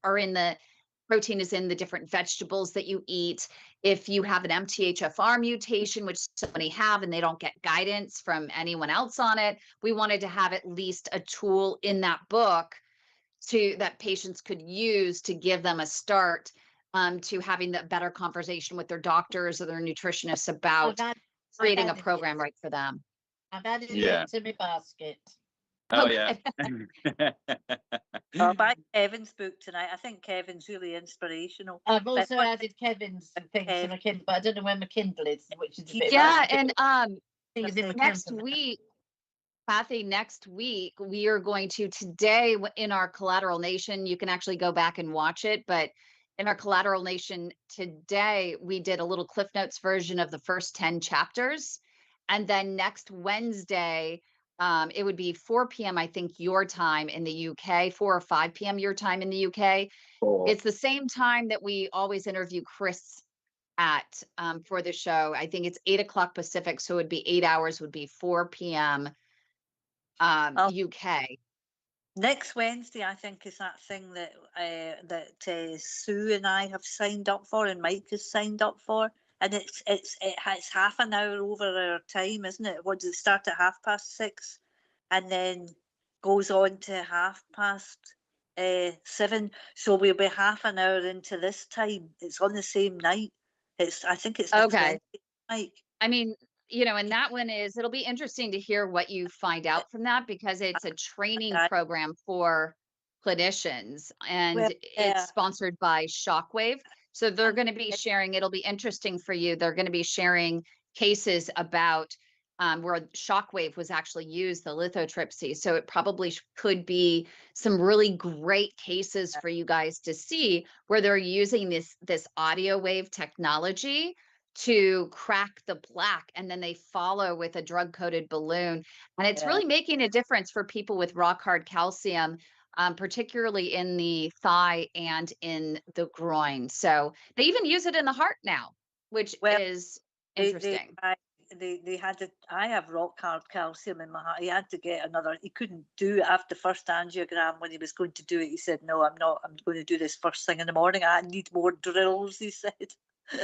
in the different vegetables that you eat. If you have an MTHFR mutation, which so many have, and they don't get guidance from anyone else on it, we wanted to have at least a tool in that book that patients could use to give them a start to having that better conversation with their doctors or their nutritionists about creating a program right for them. I've added it to my basket. Oh yeah. I'll buy Kevin's book tonight. I think Kevin's really inspirational. I've also added Kevin's things to my Kindle, but I don't know where my Kindle is, which is a bit and next week. Kathy, next week, we are going to today in our Collateral Nation, you can actually go back and watch it, but in our Collateral Nation today, we did a little Cliff Notes version of the first 10 chapters. And then next Wednesday, it would be 4 p.m. I think your time in the UK, 4 or 5 p.m. your time in the UK. It's the same time that we always interview Chris at for the show. I think it's 8 o'clock Pacific, so it'd be 8 hours, would be 4 p.m. UK. Next Wednesday, I think, is that thing that Sue and I have signed up for, and Mike has signed up for, and it's half an hour over our time, isn't it? What does it start at 6:30, and then goes on to 7:30? So we'll be half an hour into this time. It's on the same night. I think it's next Wednesday, Mike. I mean, you know, and that one it'll be interesting to hear what you find out from that, because it's a training program for clinicians, and it's sponsored by Shockwave. So they're going to be sharing, it'll be interesting for you. They're going to be sharing cases about where Shockwave was actually used, the lithotripsy. So it probably could be some really great cases for you guys to see where they're using this audio wave technology to crack the plaque, and then they follow with a drug-coated balloon. And it's really making a difference for people with rock hard calcium, particularly in the thigh and in the groin. So they even use it in the heart now, which is interesting. They had it. I have rock hard calcium in my heart. He had to get another. He couldn't do it after the first angiogram. When he was going to do it, he said, "No, I'm not. I'm going to do this first thing in the morning. I need more drills," he said.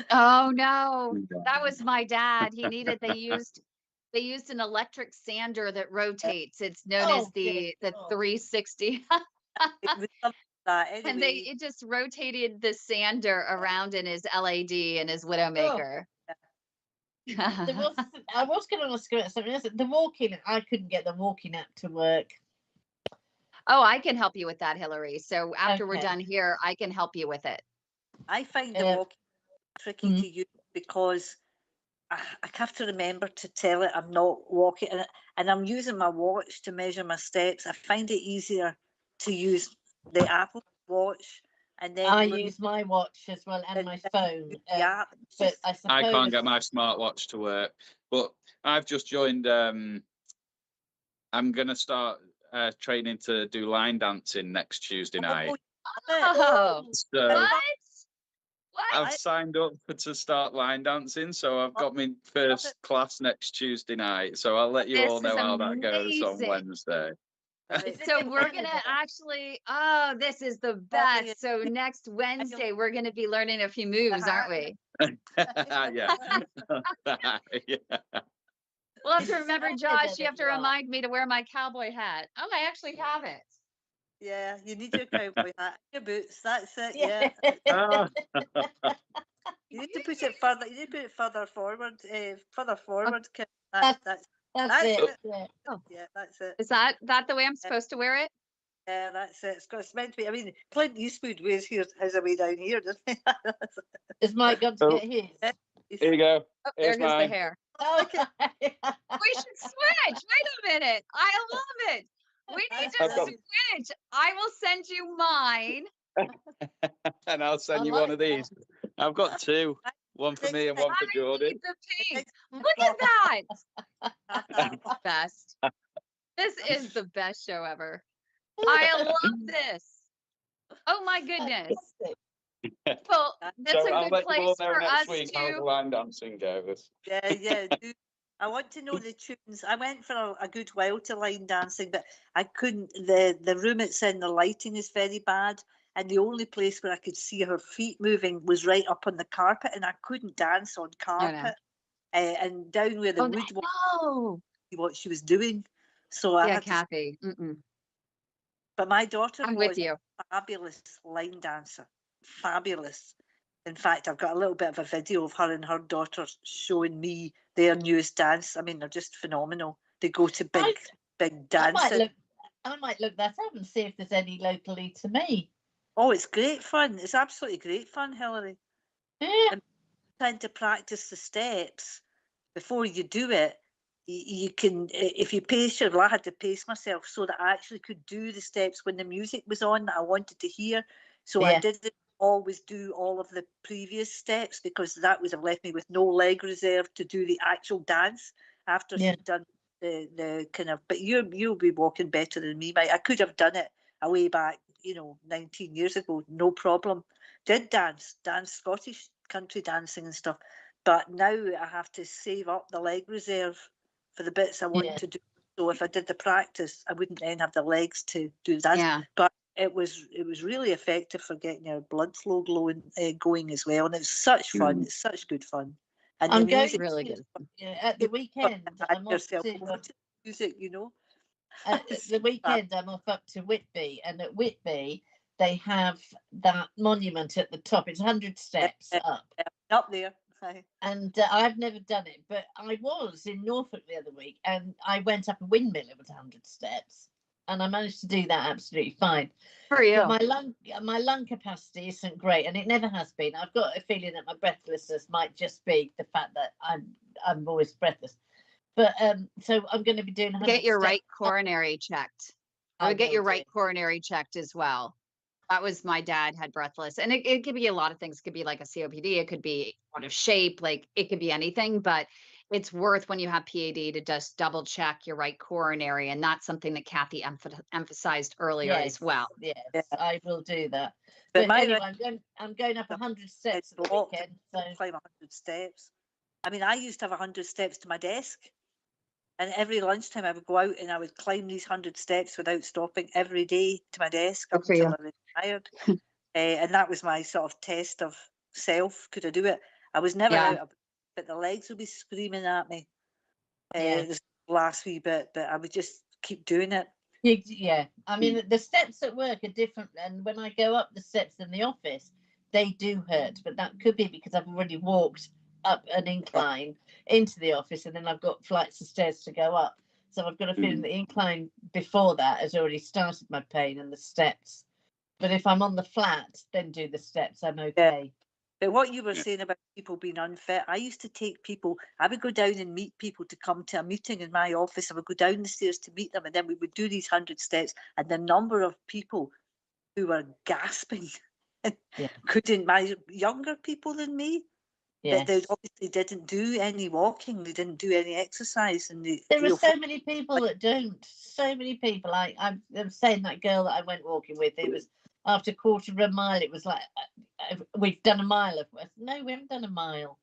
Oh no, that was my dad. They used an electric sander that rotates. It's known as the 360. And it just rotated the sander around in his LAD and his Widowmaker. I was going to ask about something else. The walking, I couldn't get the walking app to work. Oh, I can help you with that, Hillary. So after we're done here, I can help you with it. I find the walking tricky to use, because I have to remember to tell it I'm not walking, and I'm using my watch to measure my steps. I find it easier to use the Apple Watch, and then I use my watch as well and my phone. But I can't get my smartwatch to work. But I've just joined. I'm going to start training to do line dancing next Tuesday night. Oh, so I've signed up to start line dancing, so I've got my first class next Tuesday night. So I'll let you all know how that goes on Wednesday. So we're going to actually, this is the best. So next Wednesday, we're going to be learning a few moves, aren't we? Yeah. We'll have to remember, Josh, you have to remind me to wear my cowboy hat. Oh, I actually have it. Yeah, you need your cowboy hat, your boots. That's it. Yeah. You need to put it further. You need to put it further forward. Further forward. That's it. Yeah, that's it. Is that the way I'm supposed to wear it? Yeah, that's it. It's meant to be. I mean, Clint Eastwood wears his away down here, doesn't he? Is Mike going to get his? Here you go. Oh, there goes the hair. Okay. We should switch. Wait a minute. I love it. We need to switch. I will send you mine. And I'll send you one of these. I've got two. One for me and one for Jordan. The pink. Look at that. That's best. This is the best show ever. I love this. Oh my goodness. Well, that's so a good place for us how the line dancing goes. Yeah. I want to know the tunes. I went for a good while to line dancing, but I couldn't. The room it's in, the lighting is very bad, and the only place where I could see her feet moving was right up on the carpet, and I couldn't dance on carpet. And down where the wood was, what she was doing. So I had Kathy. But my daughter was with you. A fabulous line dancer. Fabulous. In fact, I've got a little bit of a video of her and her daughter showing me their newest dance. I mean, they're just phenomenal. They go to big dancing. I might look that up and see if there's any locally to me. Oh, it's great fun. It's absolutely great fun, Hillary. Yeah. And trying to practice the steps before you do it. You can, if you pace I had to pace myself so that I actually could do the steps when the music was on that I wanted to hear. So I didn't always do all of the previous steps, because that would have left me with no leg reserve to do the actual dance. after she'd done the kind of, but you'll be walking better than me, Mike. I could have done it a way back, 19 years ago, no problem. Did dance Scottish country dancing and stuff, but now I have to save up the leg reserve for the bits I want to do. So if I did the practice, I wouldn't then have the legs to do that. Yeah. But it was really effective for getting your blood flow going as well, and it's such fun. It's such good fun. And I'm the going music, really good. at the weekend. I'm off yourself to over to music, at the weekend. I'm off up to Whitby, and at Whitby they have that monument at the top. It's 100 steps up there. And I've never done it, but I was in Norfolk the other week, and I went up a windmill. It was 100 steps, and I managed to do that absolutely fine. For you. But my lung capacity isn't great, and it never has been. I've got a feeling that my breathlessness might just be the fact that I'm always breathless. But so I'm going to be doing 100 Get your steps. right coronary checked. I would get your right coronary checked as well. That was, my dad had breathless, and it could be a lot of things. It could be like a COPD. It could be out of shape. Like, it could be anything, but it's worth, when you have P.A.D, to just double check your right coronary. And that's something that Kathy emphasized earlier as well. Yes, I will do that. But anyway, I'm going up 100 steps at the weekend. So climb 100 steps. I mean, I used to have 100 steps to my desk. And every lunchtime I would go out and I would climb these 100 steps without stopping every day to my desk up until I retired. And that was my sort of test of self. Could I do it? I was never out, but the legs would be screaming at me this last wee bit, but I would just keep doing it. Yeah, I mean, the steps at work are different. And when I go up the steps in the office, they do hurt. But that could be because I've already walked up an incline into the office, and then I've got flights of stairs to go up. So I've got a feeling the incline before that has already started my pain, and the steps. But if I'm on the flat, then do the steps, I'm okay. But what you were saying about people being unfit, I used to take people, I would go down and meet people to come to a meeting in my office. I would go down the stairs to meet them, and then we would do these 100 steps, and the number of people who were gasping couldn't, my younger people than me, but they obviously didn't do any walking, they didn't do any exercise. And there are so many people that don't. So many people. I'm saying, that girl that I went walking with, it was after a quarter of a mile. It was like, we've done a mile. No, we haven't done a mile.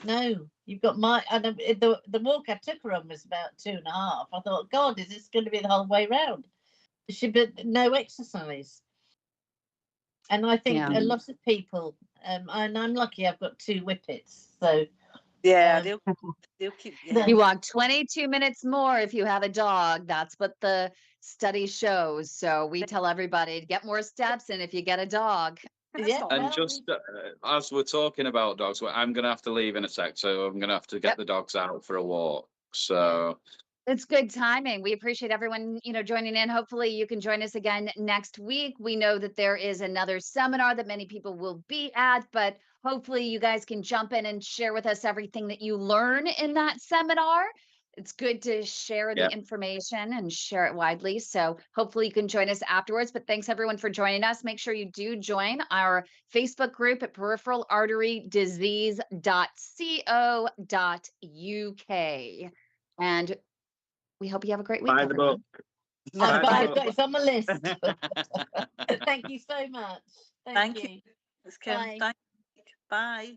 No, you've got mile. And the walk I took her on was about 2.5. I thought, God, is this going to be the whole way round? There should be no exercise. And I think a lot of people, and I'm lucky, I've got 2 whippets, so they'll keep. You walk 22 minutes more if you have a dog. That's what the study shows. So we tell everybody to get more steps in if you get a dog. And just as we're talking about dogs, I'm going to have to leave in a sec, so I'm going to have to get the dogs out for a walk. So it's good timing. We appreciate everyone, joining in. Hopefully you can join us again next week. We know that there is another seminar that many people will be at, but hopefully you guys can jump in and share with us everything that you learn in that seminar. It's good to share the information and share it widely. So hopefully you can join us afterwards. But thanks everyone for joining us. Make sure you do join our Facebook group at peripheralaRteryDisease.co.uk. And we hope you have a great week. Buy the book. It's on my list. Thank you so much. Thank you. It's Kym. Bye.